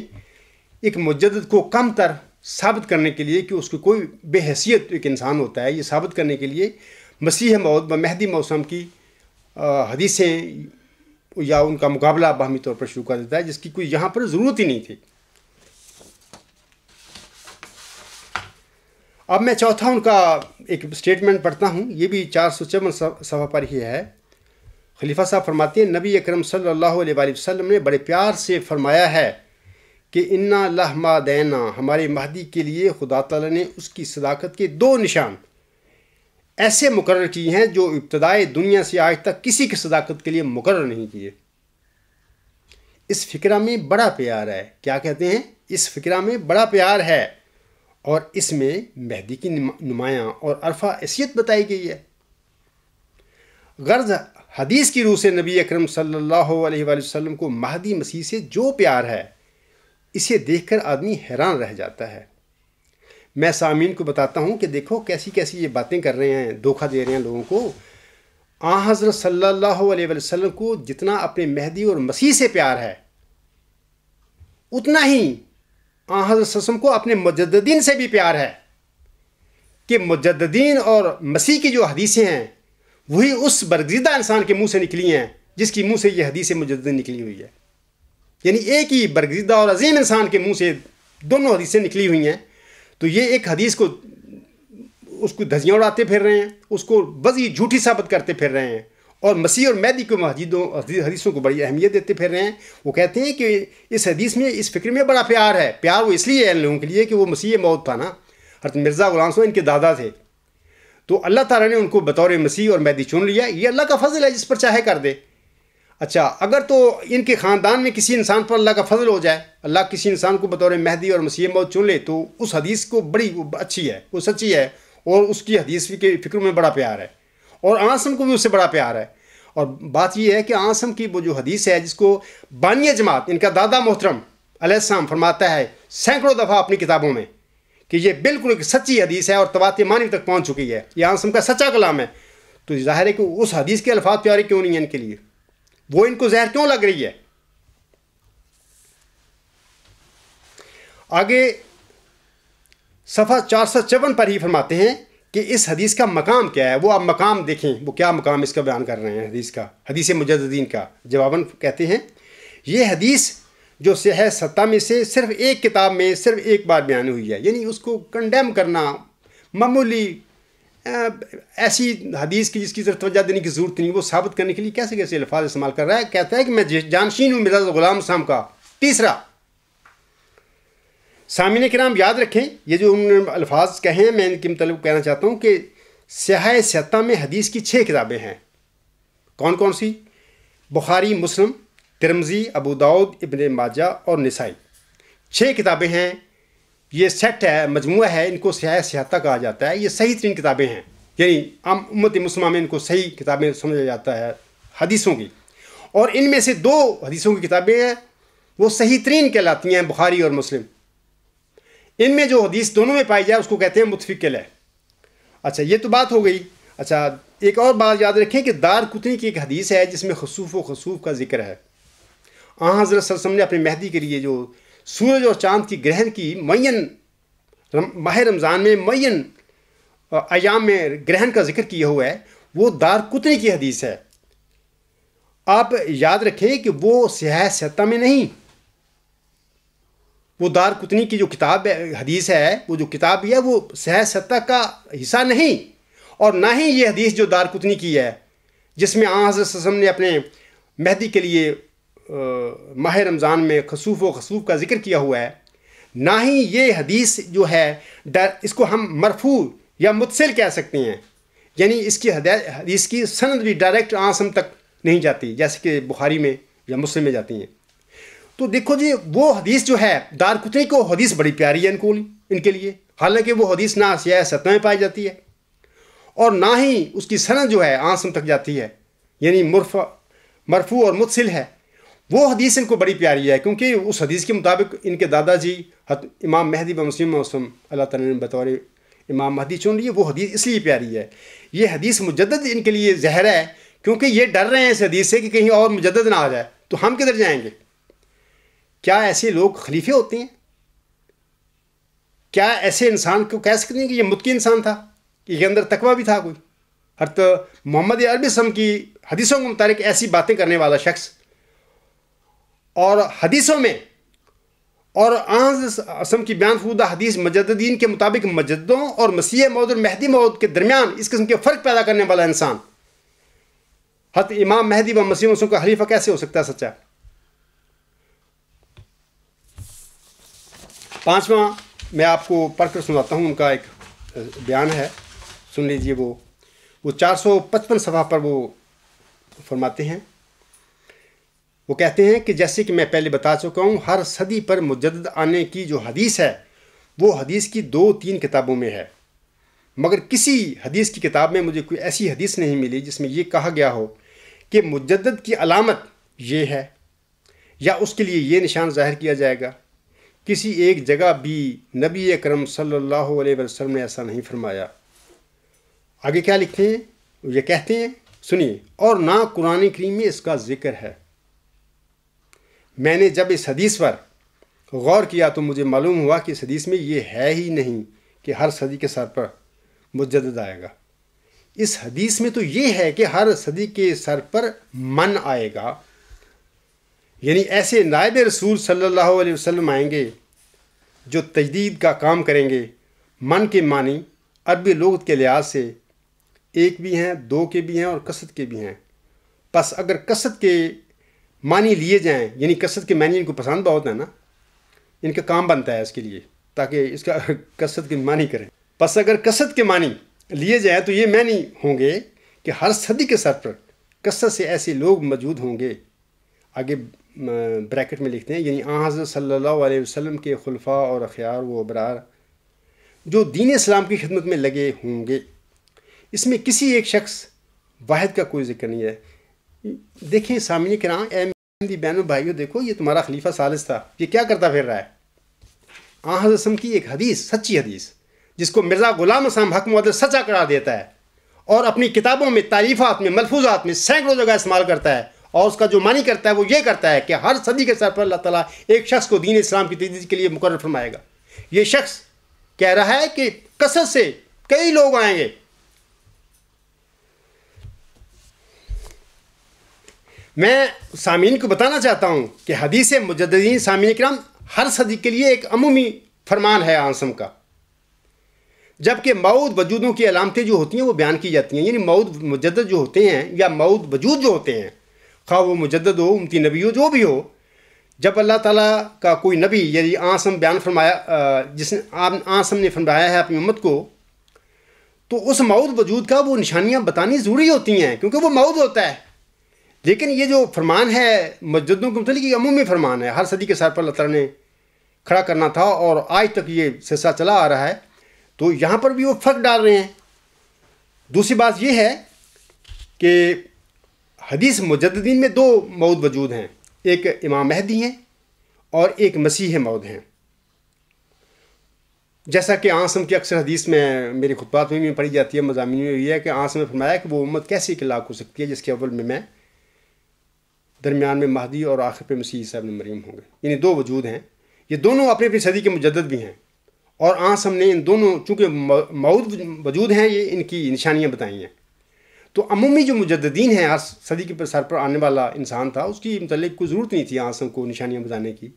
ایک مجدد کو کم تر ثابت کرنے کے لیے کہ اس کو کوئی بے حیثیت ایک انسان ہوتا ہے، یہ ثابت کرنے کے لیے مسیح موعود و مہدی موسم کی حدیثیں یا ان کا مقابلہ باہمی طور پر شروع کر دیتا ہے، جس کی کوئی یہاں پر ضرورت ہی نہیں تھی۔ اب میں چوتھا ان کا ایک سٹیٹمنٹ پڑھتا ہوں، یہ بھی 454 صفحہ پر ہی ہے۔ خلیفہ صاحب فرماتے ہیں، نبی اکرم صلی اللہ علیہ وآلہ وسلم نے بڑے پیار سے فرمایا ہے کہ انا لہما دینا، ہمارے مہدی کے لیے خدا تعالیٰ نے اس کی صداقت کے 2 نشان ایسے مقرر کیے ہیں جو ابتدائے دنیا سے آج تک کسی کی صداقت کے لیے مقرر نہیں کیے۔ اس فکرہ میں بڑا پیار ہے۔ کیا کہتے ہیں؟ اس فکرہ میں بڑا پیار ہے، اور اس میں مہدی کی نمایاں اور عرفہ حیثیت بتائی گئی ہے۔ غرض حدیث کی روح سے نبی اکرم صلی اللہ علیہ وآلہ وسلم کو مہدی مسیح سے جو پیار ہے، اسے دیکھ کر آدمی حیران رہ جاتا ہے۔ میں سامعین کو بتاتا ہوں کہ دیکھو کیسی کیسی یہ باتیں کر رہے ہیں، دھوکہ دے رہے ہیں لوگوں کو۔ حضرت صلی اللہ علیہ وآلہ وسلم کو جتنا اپنے مہدی اور مسیح سے پیار ہے، اتنا ہی حضرت صلی اللہ علیہ وسلم کو اپنے مجددین سے بھی پیار ہے، کہ مجددین اور مسیح کی جو حدیثیں ہیں وہی اس برگزیدہ انسان کے منہ سے نکلی ہیں جس کی منہ سے یہ حدیث مجدد نکلی ہوئی ہے۔ یعنی ایک ہی برگزیدہ اور عظیم انسان کے منہ سے دونوں حدیثیں نکلی ہوئی ہیں، تو یہ ایک حدیث کو اس کو دھجیاں اڑاتے پھر رہے ہیں، اس کو بزی جھوٹی ثابت کرتے پھر رہے ہیں، اور مسیح اور مہدی کو حدیثوں کو بڑی اہمیت دیتے پھر رہے ہیں۔ وہ کہتے ہیں کہ اس حدیث میں، اس فکر میں بڑا پیار ہے۔ پیار وہ اس لیے ہے ان لوگوں کے لیے کہ وہ مسیح موعود تھا نا، حضرت مرزا غلام صاحب ان کے دادا تھے، تو اللہ تعالیٰ نے ان کو بطور مسیح اور مہدی چن لیا۔ یہ اللہ کا فضل ہے، جس پر چاہے کر دے۔ اچھا، اگر تو ان کے خاندان میں کسی انسان پر اللہ کا فضل ہو جائے، اللہ کسی انسان کو بطور مہدی اور مسیح موعود چن لے، تو اس حدیث کو بڑی اچھی ہے، وہ سچی ہے، اور اس کی حدیث کے فکر میں بڑا پیار ہے، اور آنسم کو بھی اس سے بڑا پیار ہے۔ اور بات یہ ہے کہ آنسم کی وہ جو حدیث ہے، جس کو بانی جماعت ان کا دادا محترم علیہ السلام فرماتا ہے سینکڑوں دفعہ اپنی کتابوں میں کہ یہ بالکل ایک سچی حدیث ہے اور تواتر معنوی تک پہنچ چکی ہے، یہ آنسم کا سچا کلام ہے، تو ظاہر ہے کہ اس حدیث کے الفاظ پیارے کیوں نہیں ہیں ان کے لیے، وہ ان کو زہر کیوں لگ رہی ہے۔ آگے صفحہ 454 پر ہی فرماتے ہیں کہ اس حدیث کا مقام کیا ہے۔ وہ آپ مقام دیکھیں، وہ کیا مقام اس کا بیان کر رہے ہیں حدیث کا، حدیث مجددین کا۔ جواباً کہتے ہیں یہ حدیث جو صحیح 7 میں سے صرف ایک کتاب میں صرف ایک بار بیان ہوئی ہے، یعنی اس کو کنڈیم کرنا معمولی ایسی حدیث کی جس کی طرف توجہ دینے کی ضرورت نہیں، وہ ثابت کرنے کے لیے کیسے کیسے الفاظ استعمال کر رہا ہے۔ کہتا ہے کہ میں جانشین ہوں مرزا غلام صاحب کا۔ تیسرا، سامعین کرام یاد رکھیں، یہ جو انہوں نے الفاظ کہے ہیں، میں ان کے متعلق کہنا چاہتا ہوں کہ صحیح 7 میں حدیث کی 6 کتابیں ہیں۔ کون کون سی؟ بخاری، مسلم، ترمذی، ابو داؤد، ابن ماجہ اور نسائی، 6 کتابیں ہیں۔ یہ سیٹ ہے، مجموعہ ہے، ان کو صحیح 7 کہا جاتا ہے۔ یہ صحیح ترین کتابیں ہیں، یعنی عام امت مسلمہ میں ان کو صحیح کتابیں سمجھا جاتا ہے حدیثوں کی، اور ان میں سے 2 حدیثوں کی کتابیں ہیں وہ صحیح ترین کہلاتی ہیں، بخاری اور مسلم۔ ان میں جو حدیث دونوں میں پائی جائے اس کو کہتے ہیں متفق علیہ۔ اچھا، یہ تو بات ہو گئی۔ اچھا، ایک اور بات یاد رکھیں کہ دار قطنی کی ایک حدیث ہے جس میں خسوف و خسوف کا ذکر ہے۔ حضرت صلی اللہ علیہ وسلم نے اپنے مہدی کے لیے جو سورج اور چاند کی گرہن کی معین ماہ رمضان میں معین ایام میں گرہن کا ذکر کیا ہوا ہے، وہ دارقطنی کی حدیث ہے. آپ یاد رکھیں کہ وہ صحیح ستہ میں نہیں. وہ دارقطنی کی جو کتاب حدیث ہے، وہ جو کتاب ہے وہ صحیح ستہ کا حصہ نہیں. اور نہ ہی یہ حدیث جو دارقطنی کی ہے جس میں حضرت صلی اللہ علیہ وسلم نے اپنے مہدی کے لیے ماہ رمضان میں خسوف و خسوف کا ذکر کیا ہوا ہے، نہ ہی یہ حدیث جو ہے اس کو ہم مرفوع یا متصل کہہ سکتے ہیں. یعنی اس کی حدیث کی سند بھی ڈائریکٹ آسم تک نہیں جاتی جیسے کہ بخاری میں یا مسلم میں جاتی ہیں. تو دیکھو جی، وہ حدیث جو ہے دارقطنی کو حدیث بڑی پیاری ہے ان کے لیے، حالانکہ وہ حدیث نہ صحیح ستہ میں پائی جاتی ہے اور نہ ہی اس کی سند جو ہے آسم تک جاتی ہے، یعنی مرفوع اور متصل ہے. وہ حدیث ان کو بڑی پیاری ہے کیونکہ اس حدیث کے مطابق ان کے دادا جی امام مہدی و مسلم وسلم اللہ تعالیٰ نے بطور امام مہدی چن لیے. وہ حدیث اس لیے پیاری ہے. یہ حدیث مجدد ان کے لیے زہر ہے کیونکہ یہ ڈر رہے ہیں اس حدیث سے کہ کہیں اور مجدد نہ آ جائے تو ہم کدھر جائیں گے. کیا ایسے لوگ خلیفے ہوتے ہیں؟ کیا ایسے انسان کو کہہ سکتے ہیں کہ یہ متقی انسان تھا، کہ یہ اندر تقوی بھی تھا کوئی؟ حضرت محمد عربی وسلم کی حدیثوں کے متعلق ایسی باتیں کرنے والا شخص اور حدیثوں میں اور اسم کی بیان فرمودہ حدیث مجددین کے مطابق مجددوں اور مسیح موعود اور مہدی موعود کے درمیان اس قسم کے فرق پیدا کرنے والا انسان حضرت امام مہدی و مسیح موعود کا خلیفہ کیسے ہو سکتا ہے سچا؟ پانچواں میں آپ کو پڑھ کر سناتا ہوں، ان کا ایک بیان ہے، سن لیجئے. وہ 455 صفحہ پر وہ فرماتے ہیں. وہ کہتے ہیں کہ جیسے کہ میں پہلے بتا چکا ہوں، ہر صدی پر مجدد آنے کی جو حدیث ہے وہ حدیث کی 2-3 کتابوں میں ہے، مگر کسی حدیث کی کتاب میں مجھے کوئی ایسی حدیث نہیں ملی جس میں یہ کہا گیا ہو کہ مجدد کی علامت یہ ہے یا اس کے لیے یہ نشان ظاہر کیا جائے گا. کسی ایک جگہ بھی نبی اکرم صلی اللہ علیہ وسلم نے ایسا نہیں فرمایا. آگے کیا لکھتے ہیں؟ یہ کہتے ہیں، سنیے، اور نہ قرآن کریم میں اس کا ذکر ہے. میں نے جب اس حدیث پر غور کیا تو مجھے معلوم ہوا کہ اس حدیث میں یہ ہے ہی نہیں کہ ہر صدی کے سر پر مجدد آئے گا. اس حدیث میں تو یہ ہے کہ ہر صدی کے سر پر من آئے گا، یعنی ایسے نائب رسول صلی اللہ علیہ وسلم آئیں گے جو تجدید کا کام کریں گے. من کے معنی عربی لغت کے لحاظ سے ایک بھی ہیں، دو کے بھی ہیں اور کثرت کے بھی ہیں. پس اگر کثرت کے معنی لیے جائیں، یعنی کثرت کے معنی ان کو پسند بہت ہے نا، ان کا کام بنتا ہے اس کے لیے تاکہ اس کا کثرت کے معنی کریں. پس اگر کثرت کے معنی لیے جائیں تو یہ معنی ہوں گے کہ ہر صدی کے سر پر کثرت سے ایسے لوگ موجود ہوں گے. آگے بریکٹ میں لکھتے ہیں، یعنی حضرت صلی اللہ علیہ وسلم کے خلفاء اور اخیار و ابرار جو دین اسلام کی خدمت میں لگے ہوں گے. اس میں کسی ایک شخص واحد کا کوئی ذکر نہیں ہے. دیکھیں سامعین کرام، اے میری بہنوں بھائیوں، دیکھو یہ تمہارا خلیفہ ثالث تھا، یہ کیا کرتا پھر رہا ہے؟ حضرت وسلم کی ایک حدیث، سچی حدیث، جس کو مرزا غلام حسن حق محدث سچا قرار دیتا ہے اور اپنی کتابوں میں، تعلیفات میں، ملفوظات میں سینکڑوں جگہ استعمال کرتا ہے، اور اس کا جو معنی کرتا ہے وہ یہ کرتا ہے کہ ہر صدی کے سر پر اللہ تعالیٰ ایک شخص کو دین اسلام کی تجدید کے لیے مقرر فرمائے گا. یہ شخص کہہ رہا ہے کہ کثرت سے کئی لوگ آئیں گے. میں سامعین کو بتانا چاہتا ہوں کہ حدیث مجددین سامعین کرام ہر صدی کے لیے ایک عمومی فرمان ہے آنسم کا، جبکہ موعود وجودوں کی علامتیں جو ہوتی ہیں وہ بیان کی جاتی ہیں. یعنی موعود مجدد جو ہوتے ہیں یا موعود وجود جو ہوتے ہیں، خواہ وہ مجدد ہو، امتی نبی ہو، جو بھی ہو، جب اللہ تعالیٰ کا کوئی نبی یعنی آنسم بیان فرمایا، جس نے آنسم نے فرمایا ہے اپنی امت کو، تو اس موعود وجود کا وہ نشانیاں بتانی ضروری ہوتی ہیں کیونکہ وہ موعود ہوتا ہے. لیکن یہ جو فرمان ہے مجددوں کے متعلق، یہ عمومی فرمان ہے، ہر صدی کے سر پر اللہ تعالیٰ نے کھڑا کرنا تھا اور آج تک یہ سلسلہ چلا آ رہا ہے. تو یہاں پر بھی وہ فرق ڈال رہے ہیں. دوسری بات یہ ہے کہ حدیث مجددین میں 2 موعود وجود ہیں، ایک امام مہدی ہیں اور ایک مسیح موعود ہیں. جیسا کہ آنسم کی اکثر حدیث میں میری خطبات میں بھی پڑھی جاتی ہے، مضامین میں یہ ہے کہ آنسم نے فرمایا کہ وہ امت کیسی ہلاک ہو سکتی ہے جس کے اول میں درمیان میں مہدی اور آخر پہ مسیح عیسیٰ ابن مریم ہوں گے. یعنی 2 وجود ہیں، یہ دونوں اپنی اپنی صدی کے مجدد بھی ہیں، اور آنسم نے ان دونوں چونکہ موعود وجود ہیں، یہ ان کی نشانیاں بتائی ہیں. تو عمومی جو مجددین ہیں، ہر صدی کے سر پر آنے والا انسان تھا، اس کی متعلق کوئی ضرورت نہیں تھی آنسم کو نشانیاں بتانے کی،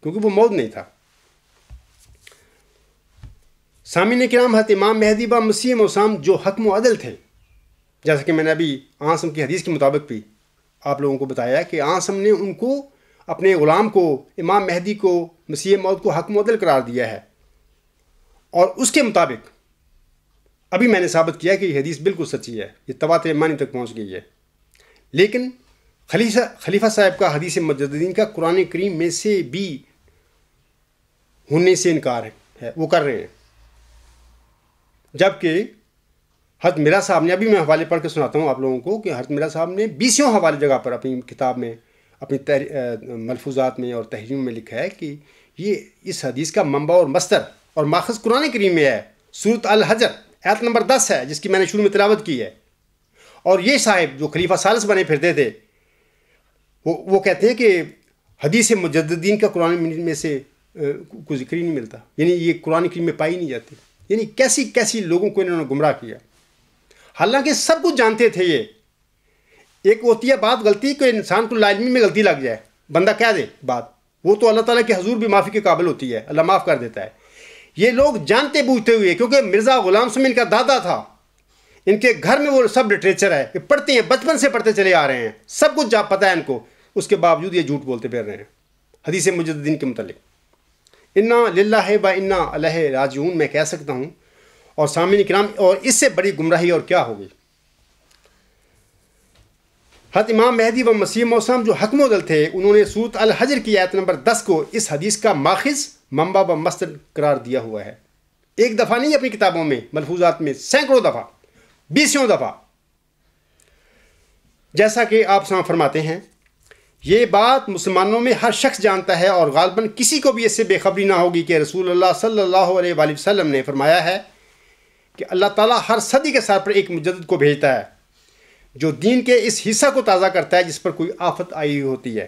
کیونکہ وہ موجود نہیں تھا۔ سامعین کرام، حضرت امام مہدی و مسیح موسام جو حکم و عدل تھے، جیسا کہ میں نے ابھی آنسم کی حدیث کے مطابق بھی آپ لوگوں کو بتایا کہ آنسم نے ان کو، اپنے غلام کو، امام مہدی کو، مسیح موعود کو حکم و عدل قرار دیا ہے، اور اس کے مطابق ابھی میں نے ثابت کیا کہ یہ حدیث بالکل سچی ہے، یہ تواتر معنی تک پہنچ گئی ہے۔ لیکن خلیفہ صاحب کا حدیث مجددین کا قرآن کریم میں سے بھی ہونے سے انکار ہے، وہ کر رہے ہیں، جبکہ حضرت مرزا صاحب نے، ابھی میں حوالے پڑھ کے سناتا ہوں آپ لوگوں کو، کہ حضرت مرزا صاحب نے 20 حوالے جگہ پر اپنی کتاب میں، اپنی ملفوظات میں اور تحریم میں لکھا ہے کہ یہ اس حدیث کا منبع اور مصدر اور ماخذ قرآن کریم میں ہے، سورۃ الحجر آیت نمبر 10 ہے، جس کی میں نے شروع میں تلاوت کی ہے۔ اور یہ صاحب جو خلیفہ ثالث بنے پھرتے تھے، وہ کہتے ہیں کہ حدیث مجددین کا قرآن میں سے کوئی ذکر ہی نہیں ملتا، یعنی یہ قرآن کریم میں پائی نہیں جاتی۔ یعنی کیسی کیسی لوگوں کو انہوں نے گمراہ کیا، حالانکہ سب کچھ جانتے تھے۔ یہ ایک ہوتی ہے بات غلطی، کہ انسان کو لاعلمی میں غلطی لگ جائے، بندہ کہہ دے بات، وہ تو اللہ تعالیٰ کے حضور بھی معافی کے قابل ہوتی ہے، اللہ معاف کر دیتا ہے۔ یہ لوگ جانتے بوجھتے ہوئے، کیونکہ مرزا غلام سم ان کا دادا تھا، ان کے گھر میں وہ سب لٹریچر ہے، یہ پڑھتے ہیں، بچپن سے پڑھتے چلے آ رہے ہیں، سب کچھ پتہ ہے ان کو، اس کے باوجود یہ جھوٹ بولتے پھر رہے ہیں حدیث مجددین کے متعلق۔ انا للہ و انا الیہ راجعون میں کہہ سکتا ہوں، اور سامعین کرام، اور اس سے بڑی گمراہی اور کیا ہوگی۔ حضرت امام مہدی و مسیح موسم جو حکم و عدل تھے، انہوں نے سورۃ الحجر کی آیت نمبر 10 کو اس حدیث کا ماخذ، منبع و مصدر قرار دیا ہوا ہے۔ ایک دفعہ نہیں، اپنی کتابوں میں، ملفوظات میں سینکڑوں دفعہ، 20 دفعہ۔ جیسا کہ آپ سامنے فرماتے ہیں، یہ بات مسلمانوں میں ہر شخص جانتا ہے، اور غالباً کسی کو بھی اس سے بے خبری نہ ہوگی کہ رسول اللہ صلی اللہ علیہ وآلہ وسلم نے فرمایا ہے کہ اللہ تعالیٰ ہر صدی کے سر پر ایک مجدد کو بھیجتا ہے، جو دین کے اس حصہ کو تازہ کرتا ہے جس پر کوئی آفت آئی ہوتی ہے۔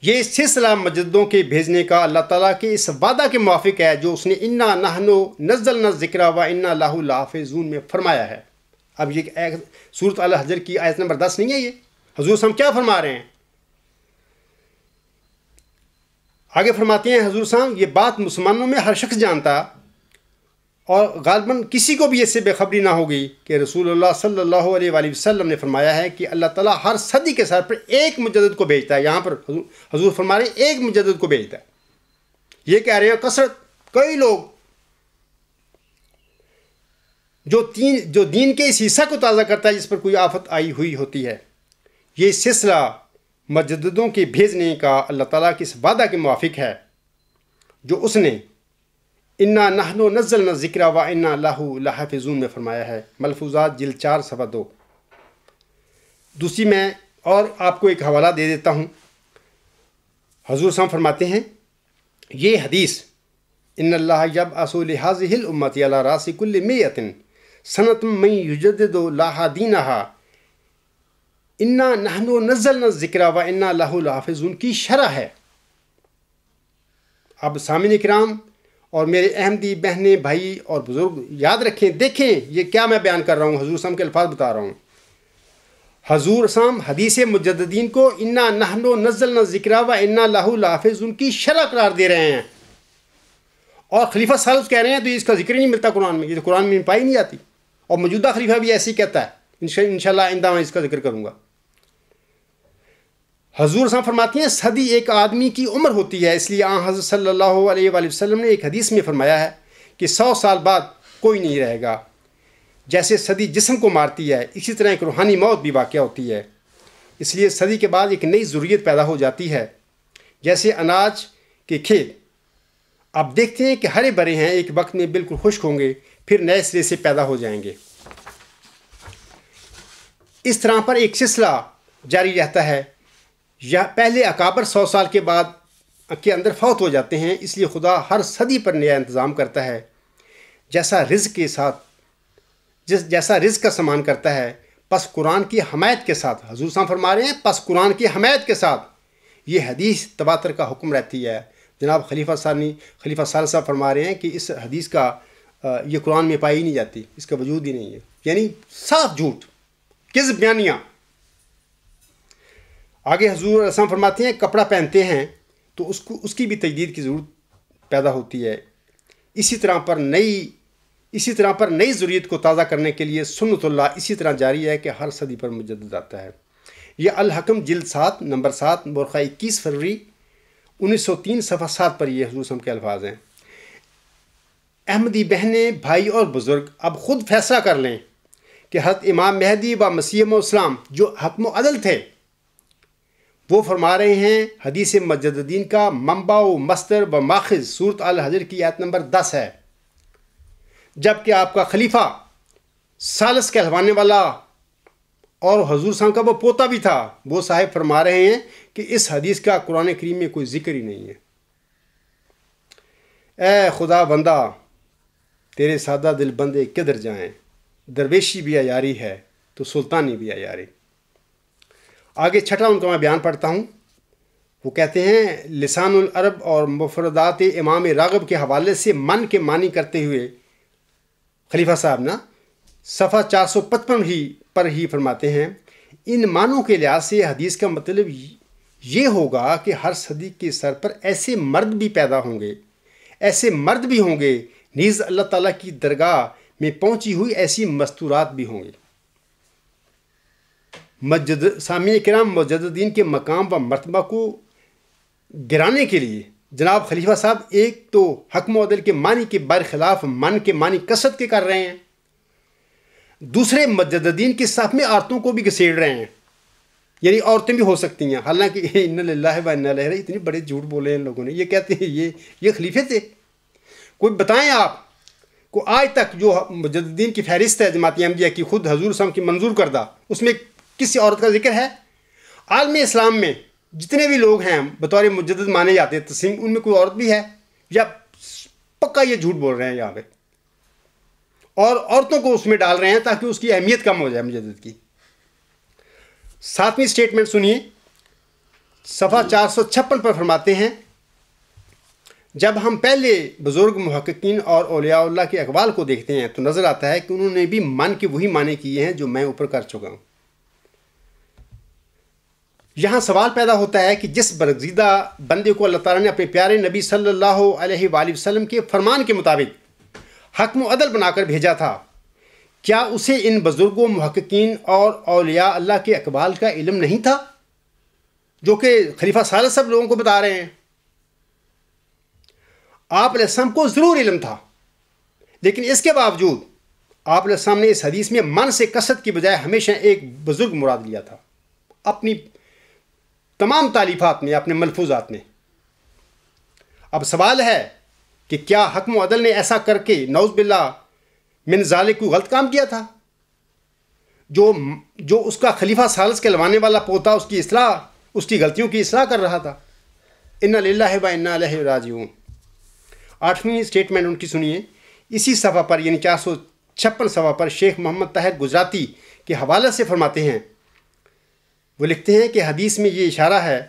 یہ سلسلہ مجددوں کے بھیجنے کا اللہ تعالیٰ کے اس وعدہ کے موافق ہے جو اس نے انا نحن نزلنا الذکر و انا لہ لحافظون میں فرمایا ہے۔ اب یہ سورۃ الحجر کی آیت نمبر 10 نہیں ہے، یہ حضور صاحب کیا فرما رہے ہیں؟ آگے فرماتے ہیں حضور صاحب، یہ بات مسلمانوں میں ہر شخص جانتا، اور غالباً کسی کو بھی اس سے بے خبری نہ ہوگی کہ رسول اللہ صلی اللہ علیہ وآلہ وسلم نے فرمایا ہے کہ اللہ تعالیٰ ہر صدی کے سر پر ایک مجدد کو بھیجتا ہے۔ یہاں پر حضور فرما رہے ہیں ایک مجدد کو بھیجتا ہے، یہ کہہ رہے ہیں کثرت کئی لوگ جو دین کے اس حصہ کو تازہ کرتا ہے جس پر کوئی آفت آئی ہوئی ہوتی ہے۔ یہ سلسلہ مجددوں کے بھیجنے کا اللہ تعالیٰ کے اس وعدہ کے موافق ہے جو اس نے انا نحن نزلنا الذکر و انا لہ لحافظون میں فرمایا ہے، ملفوظات جلد 4 صفحہ 2۔ دوسری میں اور آپ کو ایک حوالہ دے دیتا ہوں۔ حضور صاحب فرماتے ہیں، یہ حدیث ان اللہ یبعث لہذہ الامۃ علی راس کل مئۃ سنۃ من یجدد لہا دینہا انا نحن نزلنا الذکر و انا لہ لحافظون کی شرح ہے۔ اب سامعین کرام اور میرے احمدی بہنیں، بھائی اور بزرگ، یاد رکھیں، دیکھیں یہ کیا میں بیان کر رہا ہوں، حضور صاحب کے الفاظ بتا رہا ہوں۔ حضور صاحب حدیث مجددین کو انا نحن نزلنا الذکر و انا لہ لحافظون کی شرح قرار دے رہے ہیں، اور خلیفہ ثالث کہہ رہے ہیں تو اس کا ذکر ہی نہیں ملتا قرآن میں، یہ تو قرآن میں پائی نہیں جاتی، اور موجودہ خلیفہ بھی ایسے ہی کہتا ہے، انشاءاللہ آئندہ میں اس کا ذکر کروں گا۔ حضور صاحب فرماتی ہیں صدی ایک آدمی کی عمر ہوتی ہے، اس لیے آن حضرت صلی اللہ علیہ وآلہ وسلم نے ایک حدیث میں فرمایا ہے کہ 100 سال بعد کوئی نہیں رہے گا۔ جیسے صدی جسم کو مارتی ہے، اسی طرح ایک روحانی موت بھی واقع ہوتی ہے، اس لیے صدی کے بعد ایک نئی ضروریت پیدا ہو جاتی ہے، جیسے اناج کے کھیت آپ دیکھتے ہیں کہ ہرے بھرے ہیں، ایک وقت میں بالکل خشک ہوں گے، پھر نئے سرے سے پیدا ہو جائیں گے۔ اس طرح پر ایک سلسلہ جاری رہتا ہے۔ یا پہلے اکابر 100 سال کے بعد کے اندر فوت ہو جاتے ہیں، اس لیے خدا ہر صدی پر نیا انتظام کرتا ہے، جیسا رزق کے ساتھ جیسا رزق کا سامان کرتا ہے۔ پس قرآن کی حمایت کے ساتھ، حضور صاحب فرما رہے ہیں پس قرآن کی حمایت کے ساتھ یہ حدیث تواتر کا حکم رہتی ہے۔ جناب خلیفہ ثالث صاحب فرما رہے ہیں کہ اس حدیث کا یہ قرآن میں پائی نہیں جاتی، اس کا وجود ہی نہیں ہے، یعنی صاف جھوٹ، کذب بیانیاں۔ آگے حضور علیہ السلام فرماتے ہیں کپڑا پہنتے ہیں تو اس کی بھی تجدید کی ضرورت پیدا ہوتی ہے۔ اسی طرح پر نئی ضروریت کو تازہ کرنے کے لیے سنت اللہ اسی طرح جاری ہے کہ ہر صدی پر مجدد آتا ہے۔ یہ الحکم جلد 7 نمبر 7 برقع 21 فروری 1903 صفحہ 7 پر یہ حضور صلی اللہ علیہ وسلم کے الفاظ ہیں۔ احمدی بہنیں، بھائی اور بزرگ اب خود فیصلہ کر لیں کہ حضرت امام مہدی و مسیح موعود اسلام جو حکم و عدل تھے، وہ فرما رہے ہیں حدیث مجددین کا منبع و مصدر و ماخذ سورۃ الحجر کی آیت نمبر 10 ہے، جبکہ آپ کا خلیفہ ثالث کہلوانے والا اور حضور صاحب کا وہ پوتا بھی تھا، وہ صاحب فرما رہے ہیں کہ اس حدیث کا قرآن کریم میں کوئی ذکر ہی نہیں ہے۔ اے خدا بندہ، تیرے سادہ دل بندے کدھر جائیں، درویشی بھی عیاری ہے تو سلطانی بھی عیاری۔ آگے چھٹا ان کا میں بیان پڑھتا ہوں۔ وہ کہتے ہیں لسان العرب اور مفردات امام راغب کے حوالے سے من کے معنی کرتے ہوئے خلیفہ صاحب نا صفحہ 455 پر ہی فرماتے ہیں ان معنوں کے لحاظ سے حدیث کا مطلب یہ ہوگا کہ ہر صدی کے سر پر ایسے مرد بھی پیدا ہوں گے، ایسے مرد بھی ہوں گے، نیز اللہ تعالیٰ کی درگاہ میں پہنچی ہوئی ایسی مستورات بھی ہوں گے۔ سامعین کرام، مجددین کے مقام و مرتبہ کو گرانے کے لیے جناب خلیفہ صاحب ایک تو حکم و عدل کے معنی کے برخلاف من کے معنی کثرت کے کر رہے ہیں، دوسرے مجددین کے صف میں عورتوں کو بھی گھسیڑ رہے ہیں، یعنی عورتیں بھی ہو سکتی ہیں، حالانکہ ان للہ و انا الیہ راجعون اتنے بڑے جھوٹ بولے ہیں لوگوں نے۔ یہ کہتے ہیں یہ خلیفے تھے؟ کوئی بتائیں آپ کو آج تک جو مجددین کی فہرست ہے جماعت احمدیہ کی، خود حضور صلی اللہ علیہ وسلم کی منظور کردہ، اس میں کسی عورت کا ذکر ہے؟ عالم اسلام میں جتنے بھی لوگ ہیں بطور مجدد مانے جاتے ہیں تسلیم، ان میں کوئی عورت بھی ہے؟ یا پکا یہ جھوٹ بول رہے ہیں یہاں پہ اور عورتوں کو اس میں ڈال رہے ہیں تاکہ اس کی اہمیت کم ہو جائے مجدد کی؟ 7ویں سٹیٹمنٹ سنیے، صفحہ 456 پر فرماتے ہیں جب ہم پہلے بزرگ محققین اور اولیاء اللہ کے اقوال کو دیکھتے ہیں تو نظر آتا ہے کہ انہوں نے بھی من کے وہی معنی کیے ہیں جو میں اوپر کر چکا ہوں۔ یہاں سوال پیدا ہوتا ہے کہ جس برگزیدہ بندے کو اللہ تعالیٰ نے اپنے پیارے نبی صلی اللہ علیہ وآلہ وسلم کے فرمان کے مطابق حکم و عدل بنا کر بھیجا تھا، کیا اسے ان بزرگوں، محققین اور اولیاء اللہ کے اقوال کا علم نہیں تھا جو کہ خلیفہ ثالث سب لوگوں کو بتا رہے ہیں؟ آپ علیہ السلام کو ضرور علم تھا، لیکن اس کے باوجود آپ علیہ السلام نے اس حدیث میں من سے کثرت کی بجائے ہمیشہ ایک بزرگ مراد لیا تھا اپنی تمام تالیفات میں، اپنے ملفوظات میں۔ اب سوال ہے کہ کیا حکم و عدل نے ایسا کر کے نعوذ باللہ من ذالک کوئی غلط کام کیا تھا؟ جو اس کا خلیفہ ثالث کہلوانے والا پوتا اس کی غلطیوں کی اصلاح کر رہا تھا۔ انا للہ و انا الیہ راجعون۔ 8ویں سٹیٹمنٹ ان کی سنیے، اسی صفحہ پر یعنی 456 صفحہ پر شیخ محمد طاہر گجراتی کے حوالے سے فرماتے ہیں، وہ لکھتے ہیں کہ حدیث میں یہ اشارہ ہے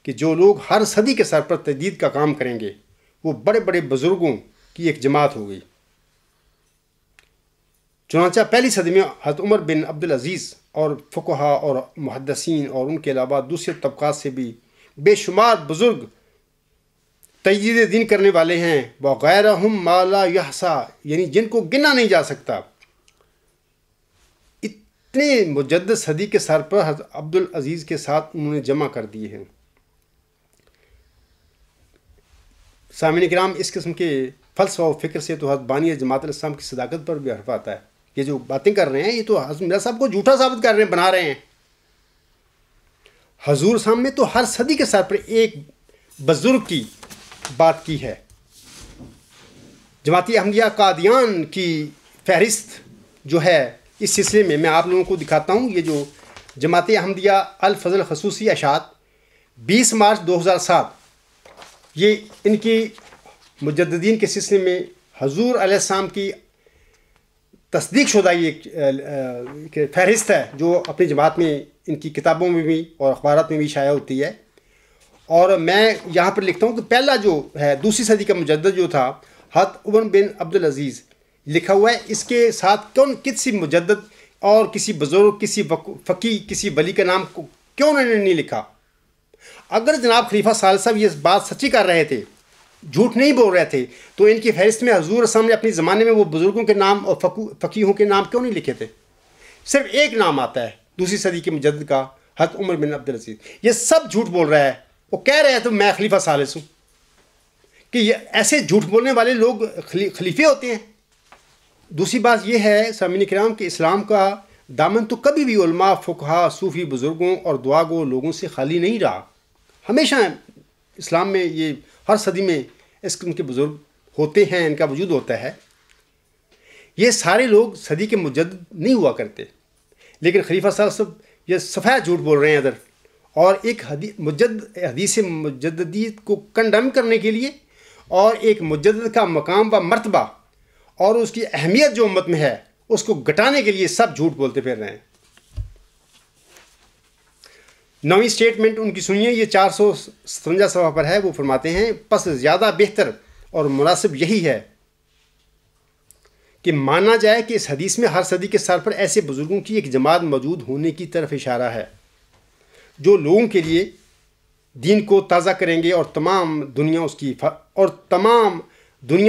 کہ جو لوگ ہر صدی کے سر پر تجدید کا کام کریں گے وہ بڑے بڑے بزرگوں کی ایک جماعت ہوگی۔ چنانچہ پہلی صدی میں حضرت عمر بن عبدالعزیز اور فقہا اور محدثین اور ان کے علاوہ دوسرے طبقات سے بھی بے شمار بزرگ تجدید دین کرنے والے ہیں، وغیرہم ما لا یحصا، یعنی جن کو گنا نہیں جا سکتا۔ اتنے مجدد صدی کے سر پر حضرت عبدالعزیز کے ساتھ انہوں نے جمع کر دیے ہیں۔ سامعین کرام، اس قسم کے فلسفہ و فکر سے تو حضرت بانی جماعت الاسلام کی صداقت پر بھی حرف آتا ہے۔ یہ جو باتیں کر رہے ہیں یہ تو حضرت مرزا صاحب کو جھوٹا ثابت کر رہے ہیں، بنا رہے ہیں۔ حضور صاحب نے تو ہر صدی کے سر پر ایک بزرگ کی بات کی ہے۔ جماعت احمدیہ قادیان کی فہرست جو ہے اس سلسلے میں آپ لوگوں کو دکھاتا ہوں۔ یہ جو جماعت احمدیہ الفضل خصوصی اشاعت 20 مارچ 2007، یہ ان کی مجددین کے سلسلے میں حضور علیہ السلام کی تصدیق شدہ یہ فہرست ہے جو اپنی جماعت میں ان کی کتابوں میں بھی اور اخبارات میں بھی شائع ہوتی ہے۔ اور میں یہاں پر لکھتا ہوں کہ پہلا جو ہے دوسری صدی کا مجدد جو تھا حضرت عمر بن عبدالعزیز، لکھا ہوا ہے، اس کے ساتھ کسی مجدد اور کسی بزرگ، کسی فقی، کسی ولی کا نام کیوں انہوں نے نہیں لکھا؟ اگر جناب خلیفہ ثالث صاحب یہ بات سچی کر رہے تھے، جھوٹ نہیں بول رہے تھے، تو ان کی فہرست میں حضور السلام نے اپنے زمانے میں وہ بزرگوں کے نام اور فقیہوں کے نام کیوں نہیں لکھے تھے؟ صرف ایک نام آتا ہے دوسری صدی کے مجدد کا، حضرت عمر بن عبدالعزیز۔ یہ سب جھوٹ بول رہا ہے، وہ کہہ رہے ہیں تو میں خلیفہ ثالث ہوں، کہ یہ ایسے جھوٹ بولنے والے لوگ خلیفے ہوتے ہیں۔ دوسری بات یہ ہے سامعین کرام کہ اسلام کا دامن تو کبھی بھی علماء، فقہا، صوفی بزرگوں اور دعا گو لوگوں سے خالی نہیں رہا۔ ہمیشہ اسلام میں یہ ہر صدی میں اس قسم کے بزرگ ہوتے ہیں، ان کا وجود ہوتا ہے۔ یہ سارے لوگ صدی کے مجدد نہیں ہوا کرتے، لیکن خلیفہ صاحب یہ سفید جھوٹ بول رہے ہیں ادھر، اور ایک حدیث مجددیت کو کنڈم کرنے کے لیے اور ایک مجدد کا مقام و مرتبہ اور اس کی اہمیت جو امت میں ہے اس کو گھٹانے کے لیے سب جھوٹ بولتے پھر رہے ہیں۔ 9ویں سٹیٹمنٹ ان کی سنیے، یہ 457 صفحہ پر ہے۔ وہ فرماتے ہیں، پس زیادہ بہتر اور مناسب یہی ہے کہ مانا جائے کہ اس حدیث میں ہر صدی کے سر پر ایسے بزرگوں کی ایک جماعت موجود ہونے کی طرف اشارہ ہے جو لوگوں کے لیے دین کو تازہ کریں گے اور تمام دنیا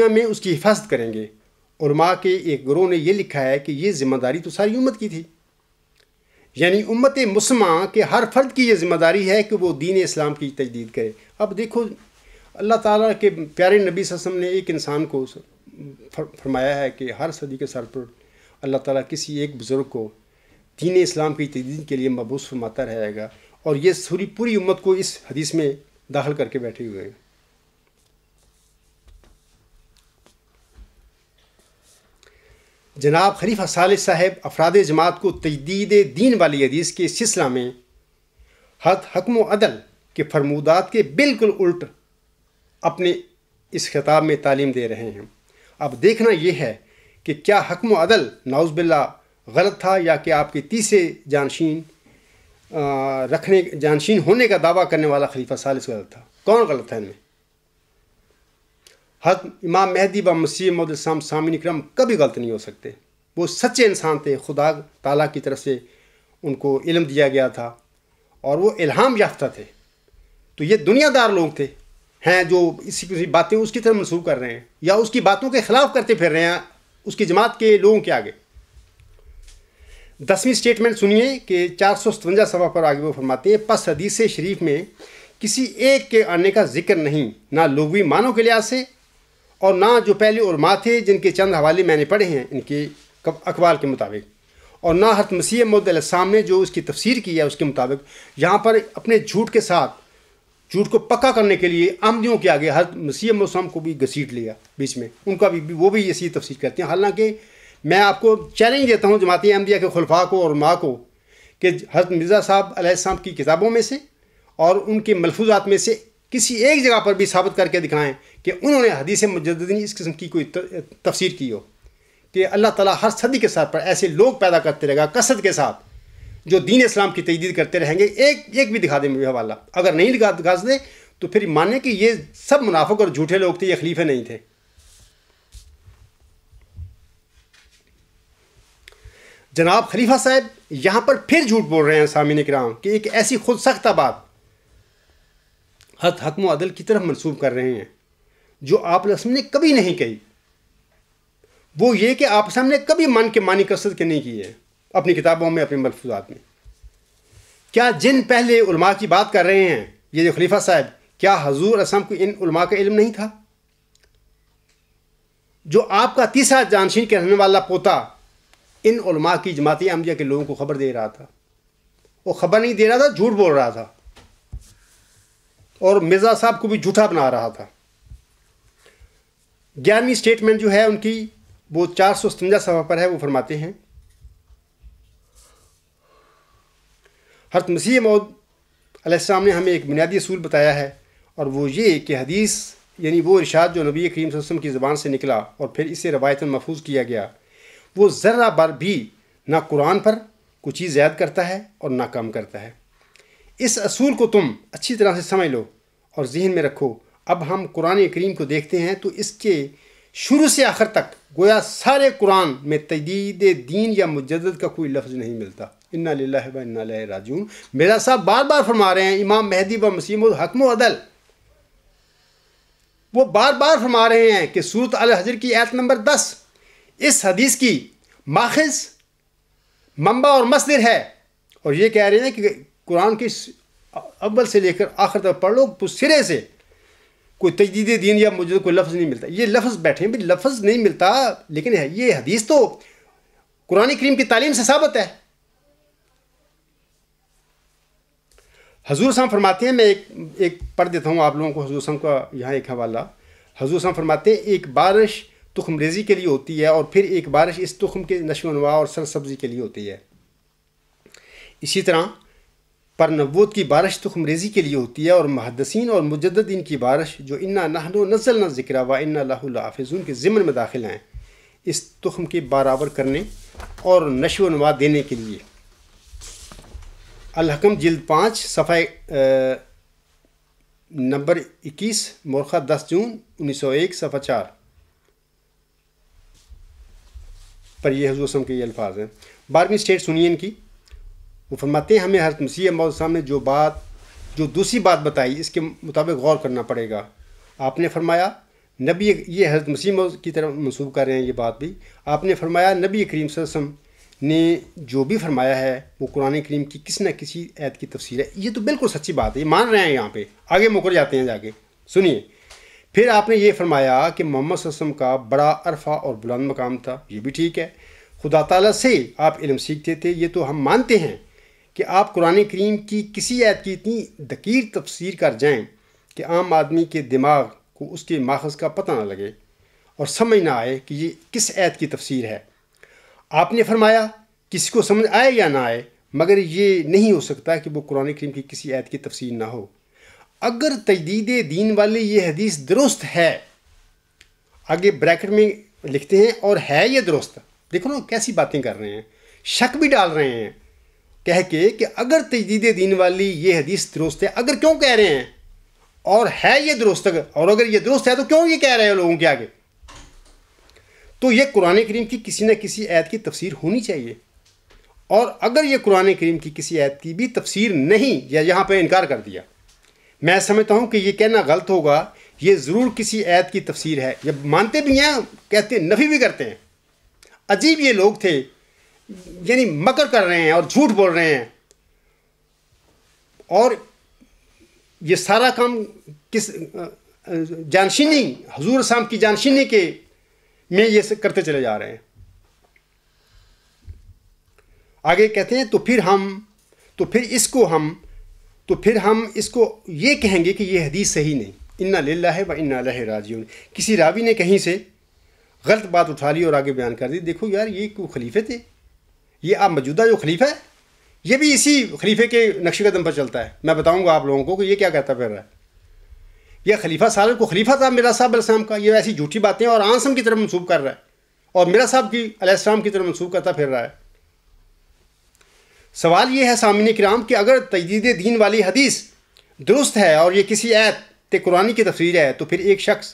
میں اس کی حفاظت کریں گے۔ علماء کے ایک گروہ نے یہ لکھا ہے کہ یہ ذمہ داری تو ساری امت کی تھی، یعنی امت مسلمہ کے ہر فرد کی یہ ذمہ داری ہے کہ وہ دین اسلام کی تجدید کرے۔ اب دیکھو، اللہ تعالیٰ کے پیارے نبی صلی اللہ علیہ وسلم نے ایک انسان کو فرمایا ہے کہ ہر صدی کے سر پر اللہ تعالیٰ کسی ایک بزرگ کو دین اسلام کی تجدید کے لیے مبعوث فرماتا رہے گا، اور یہ پوری امت کو اس حدیث میں داخل کر کے بیٹھے ہوئے ہیں۔ جناب خلیفہ ثالث صاحب افراد جماعت کو تجدید دین والی حدیث کے سلسلہ میں حکم و عدل کے فرمودات کے بالکل الٹ اپنے اس خطاب میں تعلیم دے رہے ہیں۔ اب دیکھنا یہ ہے کہ کیا حکم و عدل نعوذ باللہ غلط تھا، یا کہ آپ کے تیسرے جانشین ہونے کا دعویٰ کرنے والا خلیفہ ثالث غلط تھا؟ کون غلط تھا ان میں؟ حضرت امام مہدی و مسیح موعود الاسلام سامعین کرام کبھی غلط نہیں ہو سکتے۔ وہ سچے انسان تھے، خدا تعالیٰ کی طرف سے ان کو علم دیا گیا تھا اور وہ الہام یافتہ تھے۔ تو یہ دنیا دار لوگ تھے ہیں جو اسی باتیں اس کی طرف منسوب کر رہے ہیں یا اس کی باتوں کے خلاف کرتے پھر رہے ہیں اس کی جماعت کے لوگوں کے آگے۔ 10ویں سٹیٹمنٹ سنیے کہ 457 صفحہ پر آگے وہ فرماتے ہیں، پس حدیث شریف میں کسی ایک کے آنے کا ذکر نہیں، نہ لغوی معنوں کے لحاظ سے اور نہ جو پہلے علماء تھے جن کے چند حوالے میں نے پڑھے ہیں ان کے اقوال کے مطابق، اور نہ حضرت مسیح موعود علیہ السلام نے جو اس کی تفسیر کی ہے اس کے مطابق۔ یہاں پر اپنے جھوٹ کے ساتھ جھوٹ کو پکا کرنے کے لیے احمدیوں کے آگے حضرت مسیح موعود السلام کو بھی گھسیٹ لیا بیچ میں، ان کا بھی وہ بھی اسی تفسیر کرتے ہیں۔ حالانکہ میں آپ کو چیلنج دیتا ہوں جماعت احمدیہ کے خلفاء کو اور علماء کو کہ حضرت مرزا صاحب علیہ السلام کی کتابوں میں سے اور ان کے ملفوظات میں سے کسی ایک جگہ پر بھی ثابت کر کے دکھائیں کہ انہوں نے حدیث مجددین اس قسم کی کوئی تفسیر کی ہو کہ اللہ تعالیٰ ہر صدی کے ساتھ پر ایسے لوگ پیدا کرتے رہے گا کثرت کے ساتھ جو دین اسلام کی تجدید کرتے رہیں گے۔ ایک بھی دکھا دیں مجھے حوالہ، اگر نہیں دکھا دیں تو پھر مانیں کہ یہ سب منافق اور جھوٹے لوگ تھے، یہ خلیفے نہیں تھے۔ جناب خلیفہ صاحب یہاں پر پھر جھوٹ بول رہے ہیں سامعین کرام کہ ایک ایسی خود سختہ بات حکم و عدل کی طرف منسوب کر رہے ہیں جو آپ نے کبھی نہیں کہی۔ وہ یہ کہ آپ نے کبھی من کے معنی کثرت کے نہیں کی ہے اپنی کتابوں میں، اپنے ملفوظات میں۔ کیا جن پہلے علماء کی بات کر رہے ہیں یہ جو خلیفہ صاحب، کیا حضور اسلام کو ان علماء کا علم نہیں تھا؟ جو آپ کا تیسرا جانشین کے رہنے والا پوتا ان علماء کی جماعت احمدیہ کے لوگوں کو خبر دے رہا تھا، وہ خبر نہیں دے رہا تھا، جھوٹ بول رہا تھا اور مرزا صاحب کو بھی جھوٹا بنا رہا تھا۔ 11ویں سٹیٹمنٹ جو ہے ان کی وہ 457 صفحہ پر ہے، وہ فرماتے ہیں، حضرت مسیح موعود علیہ السلام نے ہمیں ایک بنیادی اصول بتایا ہے، اور وہ یہ کہ حدیث یعنی وہ ارشاد جو نبی کریم صلی اللہ علیہ وسلم کی زبان سے نکلا اور پھر اسے روایتاً محفوظ کیا گیا، وہ ذرہ بر بھی نہ قرآن پر کوئی چیز زیادہ کرتا ہے اور نہ کم کرتا ہے۔ اس اصول کو تم اچھی طرح سے سمجھ لو اور ذہن میں رکھو۔ اب ہم قرآن کریم کو دیکھتے ہیں تو اس کے شروع سے آخر تک گویا سارے قرآن میں تجدید دین یا مجدد کا کوئی لفظ نہیں ملتا۔ انا للہ و انا الیہ راجعون۔ مرزا صاحب بار بار فرما رہے ہیں امام مہدی و مسیح موعود حکم و عدل، وہ بار بار فرما رہے ہیں کہ سورۃ الحجر کی آیت نمبر 10 اس حدیث کی ماخذ، منبع اور مصدر ہے، اور یہ کہہ رہے ہیں کہ قرآن کے اول سے لے کر آخر تک پڑھ لو، سرے سے کوئی تجدید دین یا مجدد کوئی لفظ نہیں ملتا۔ یہ لفظ بیٹھے بھی لفظ نہیں ملتا، لیکن یہ حدیث تو قرآن کریم کی تعلیم سے ثابت ہے۔ حضور صاحب فرماتے ہیں، میں ایک پڑھ دیتا ہوں آپ لوگوں کو حضور صاحب کا یہاں ایک حوالہ۔ حضور صاحب فرماتے ہیں ایک بارش تخم ریزی کے لیے ہوتی ہے، اور پھر ایک بارش اس تخم کے نشو و نما اور سرسبزی کے لیے ہوتی ہے۔ اسی طرح پر نبوت کی بارش تخم ریزی کے لیے ہوتی ہے، اور محدثین اور مجددین کی بارش جو انا نحن نزلنا الذکر و انا لہ لحافظون کے ضمن میں داخل ہیں، اس تخم کے برابر کرنے اور نشو و نما دینے کے لیے۔ الحکم جلد 5 صفحہ نمبر 21، مورخہ 10 جون 1901 صفحہ 4 پر یہ حضور صلی اللہ علیہ وسلم کے یہ الفاظ ہیں۔ 12ویں اسٹیٹ سنیے ان کی۔ وہ فرماتے ہیں ہمیں حضرت مسیح موعود صاحب نے جو دوسری بات بتائی اس کے مطابق غور کرنا پڑے گا۔ آپ نے فرمایا نبی، یہ حضرت مسیح موعود کی طرف منسوب کر رہے ہیں یہ بات بھی، آپ نے فرمایا نبی کریم صلی اللہ علیہ وسلم نے جو بھی فرمایا ہے وہ قرآن کریم کی کسی نہ کسی آیت کی تفسیر ہے۔ یہ تو بالکل سچی بات ہے، یہ مان رہے ہیں، یہاں پہ آگے مکر جاتے ہیں جا کے۔ سنیے، پھر آپ نے یہ فرمایا کہ محمد صلی اللہ علیہ وسلم کا بڑا عرفہ اور بلند مقام تھا، یہ بھی ٹھیک ہے۔ خدا تعالیٰ سے آپ علم سیکھتے تھے، یہ تو ہم مانتے ہیں کہ آپ قرآن کریم کی کسی آیت کی اتنی دقیق تفسیر کر جائیں کہ عام آدمی کے دماغ کو اس کے ماخذ کا پتہ نہ لگے اور سمجھ نہ آئے کہ یہ کس آیت کی تفسیر ہے۔ آپ نے فرمایا کسی کو سمجھ آئے یا نہ آئے، مگر یہ نہیں ہو سکتا کہ وہ قرآن کریم کی کسی آیت کی تفسیر نہ ہو۔ اگر تجدید دین والے یہ حدیث درست ہے، آگے بریکٹ میں لکھتے ہیں اور ہے یہ درست، دیکھو نا کیسی باتیں کر رہے ہیں، شک بھی ڈال رہے ہیں کہہ کے کہ اگر تجدید دین والی یہ حدیث درست ہے، اگر کیوں کہہ رہے ہیں اور ہے یہ درست، اور اگر یہ درست ہے تو کیوں یہ کہہ رہے ہیں لوگوں کے آگے؟ تو یہ قرآن کریم کی کسی نہ کسی آیت کی تفسیر ہونی چاہیے، اور اگر یہ قرآن کریم کی کسی آیت کی بھی تفسیر نہیں یا یہاں پہ انکار کر دیا، میں سمجھتا ہوں کہ یہ کہنا غلط ہوگا، یہ ضرور کسی آیت کی تفسیر ہے، یا مانتے بھی ہیں کہتے نفی بھی کرتے ہیں۔ عجیب یہ لوگ تھے، یعنی مکر کر رہے ہیں اور جھوٹ بول رہے ہیں، اور یہ سارا کام کس جانشینی حضور صاحب کی جانشینی کے میں یہ کرتے چلے جا رہے ہیں۔ آگے کہتے ہیں تو پھر ہم اس کو یہ کہیں گے کہ یہ حدیث صحیح نہیں، انا للہ و انا الیہ راجعون۔ کسی راوی نے کہیں سے غلط بات اٹھا لی اور آگے بیان کر دی، دیکھو یار یہ کوئی خلیفے تھے، یہ آپ موجودہ جو خلیفہ ہے یہ بھی اسی خلیفے کے نقش قدم پر چلتا ہے۔ میں بتاؤں گا آپ لوگوں کو کہ یہ کیا کہتا پھر رہا ہے۔ یہ خلیفہ سالر کو خلیفہ تھا مرزا صاحب علیہ السلام کا، یہ ایسی جھوٹی باتیں اور آنسم کی طرف منسوب کر رہا ہے، اور مرزا صاحب کی علیہ السلام کی طرف منسوب کرتا پھر رہا ہے۔ سوال یہ ہے سامعین کرام کہ اگر تجدید دین والی حدیث درست ہے اور یہ کسی آیت قرآنی کی تفسیر ہے، تو پھر ایک شخص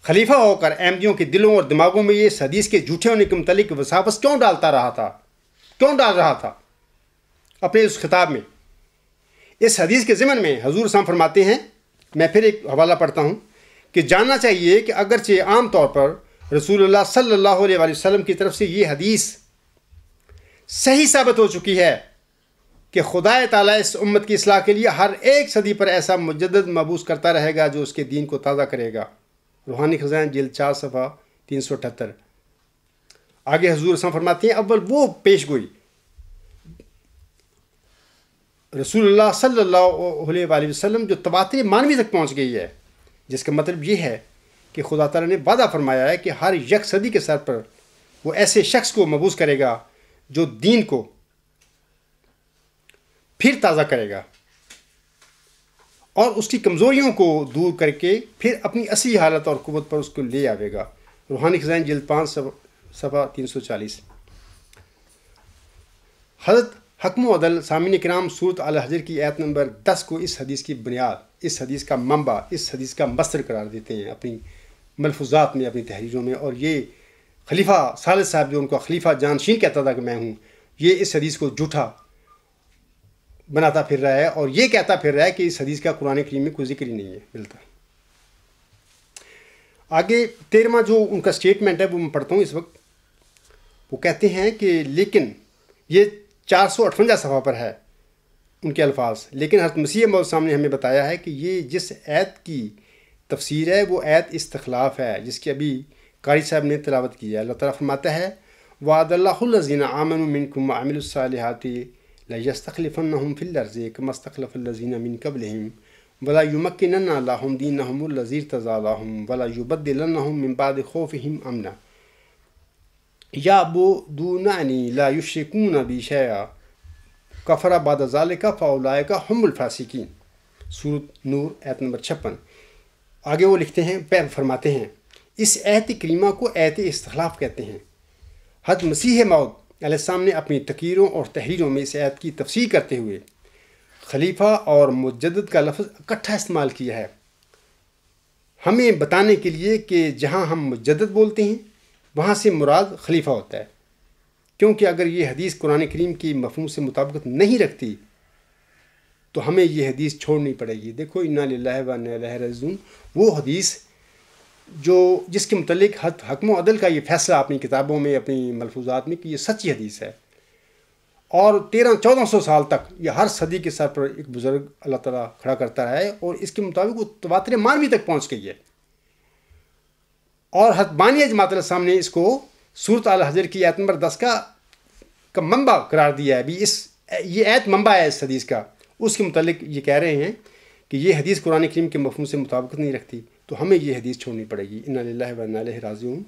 خلیفہ ہو کر احمدیوں کے دلوں اور دماغوں میں یہ حدیث کے جھوٹے ہونے کے متعلق وساوس کیوں ڈال رہا تھا اپنے اس خطاب میں؟ اس حدیث کے ضمن میں حضور صاحب فرماتے ہیں، میں پھر ایک حوالہ پڑھتا ہوں، کہ جاننا چاہیے کہ اگرچہ عام طور پر رسول اللہ صلی اللہ علیہ وسلم کی طرف سے یہ حدیث صحیح ثابت ہو چکی ہے کہ خدا تعالیٰ اس امت کی اصلاح کے لیے ہر ایک صدی پر ایسا مجدد مبعوث کرتا رہے گا جو اس کے دین کو تازہ کرے گا۔ روحانی خزائن جلد 4 صفحہ 378۔ آگے حضور صلی اللہ علیہ وسلم فرماتے ہیں اول وہ پیش گوئی رسول اللہ صلی اللہ علیہ وسلم جو تواتر مانوی تک پہنچ گئی ہے، جس کا مطلب یہ ہے کہ خدا تعالیٰ نے وعدہ فرمایا ہے کہ ہر یک صدی کے سر پر وہ ایسے شخص کو مبعوث کرے گا جو دین کو پھر تازہ کرے گا اور اس کی کمزوریوں کو دور کر کے پھر اپنی اصلی حالت اور قوت پر اس کو لے آئے گا۔ روحانی خزائن جلد 5 صفحہ 340۔ حضرت حکم و عدل سامعین کرام سورۃ الحجر کی آیت نمبر 10 کو اس حدیث کی بنیاد، اس حدیث کا منبع، اس حدیث کا مصدر قرار دیتے ہیں اپنی ملفوظات میں، اپنی تحریروں میں، اور یہ خلیفہ ثالث صاحب جو ان کا خلیفہ جانشین کہتا تھا کہ میں ہوں، یہ اس حدیث کو جھوٹا بناتا پھر رہا ہے اور یہ کہتا پھر رہا ہے کہ اس حدیث کا قرآن کریم میں کوئی ذکر ہی نہیں ہے ملتا۔ آگے 13واں جو ان کا سٹیٹمنٹ ہے وہ میں پڑھتا ہوں اس وقت۔ وہ کہتے ہیں کہ لیکن یہ 458 صفحہ پر ہے ان کے الفاظ، لیکن حضرت مسیح موعود صاحب نے ہمیں بتایا ہے کہ یہ جس آیت کی تفسیر ہے وہ آیت استخلاف ہے، جس کی ابھی قاری صاحب نے تلاوت کی ہے۔ اللہ تعالیٰ فرماتا ہے وعد اللہ الذین آمنوا منکم وعملوا الصالحات لیستخلفنہم فی الارض کما استخلف الذین من قبلہم ولا یمکنن لہم دینہم الذی ارتضی لہم ولا یبدلنہم من بعد خوفہم امنا یعبدوننی لا یشرکون بی شیئا کفر بعد ذالک فاولئک هم الفاسقین، سورۃ نور آیت نمبر 56۔ آگے وہ لکھتے ہیں، فرماتے ہیں اس آیت کریمہ کو آیت استخلاف کہتے ہیں۔ حضرت مسیح موعود علیہ السلام نے اپنی تقریروں اور تحریروں میں اس آیت کی تفسیر کرتے ہوئے خلیفہ اور مجدد کا لفظ اکٹھا استعمال کیا ہے، ہمیں بتانے کے لیے کہ جہاں ہم مجدد بولتے ہیں وہاں سے مراد خلیفہ ہوتا ہے، کیونکہ اگر یہ حدیث قرآن کریم کی مفہوم سے مطابقت نہیں رکھتی تو ہمیں یہ حدیث چھوڑنی پڑے گی۔ دیکھو انا للہ و انا الیہ راجعون، وہ حدیث جس کے متعلق حکم و عدل کا یہ فیصلہ اپنی کتابوں میں، اپنی ملفوظات میں کہ یہ سچی حدیث ہے، اور 1300-1400 سال تک یہ ہر صدی کے سر پر ایک بزرگ اللہ تعالیٰ کھڑا کرتا رہا ہے، اور اس کے مطابق وہ تواتر مانوی تک پہنچ گئی ہے۔ اور حضرت بانی جماعت علیہ السلام نے اس کو سورۃ الحجر کی آیت نمبر 10 کا منبع قرار دیا ہے۔ ابھی یہ آیت منبع ہے اس حدیث کا، اس کے متعلق یہ کہہ رہے ہیں کہ یہ حدیث قرآن کریم کے مفہوم سے مطابقت نہیں رکھتی تو ہمیں یہ حدیث چھوڑنی پڑے گی۔ انا للہ و انا الیہ راجعون۔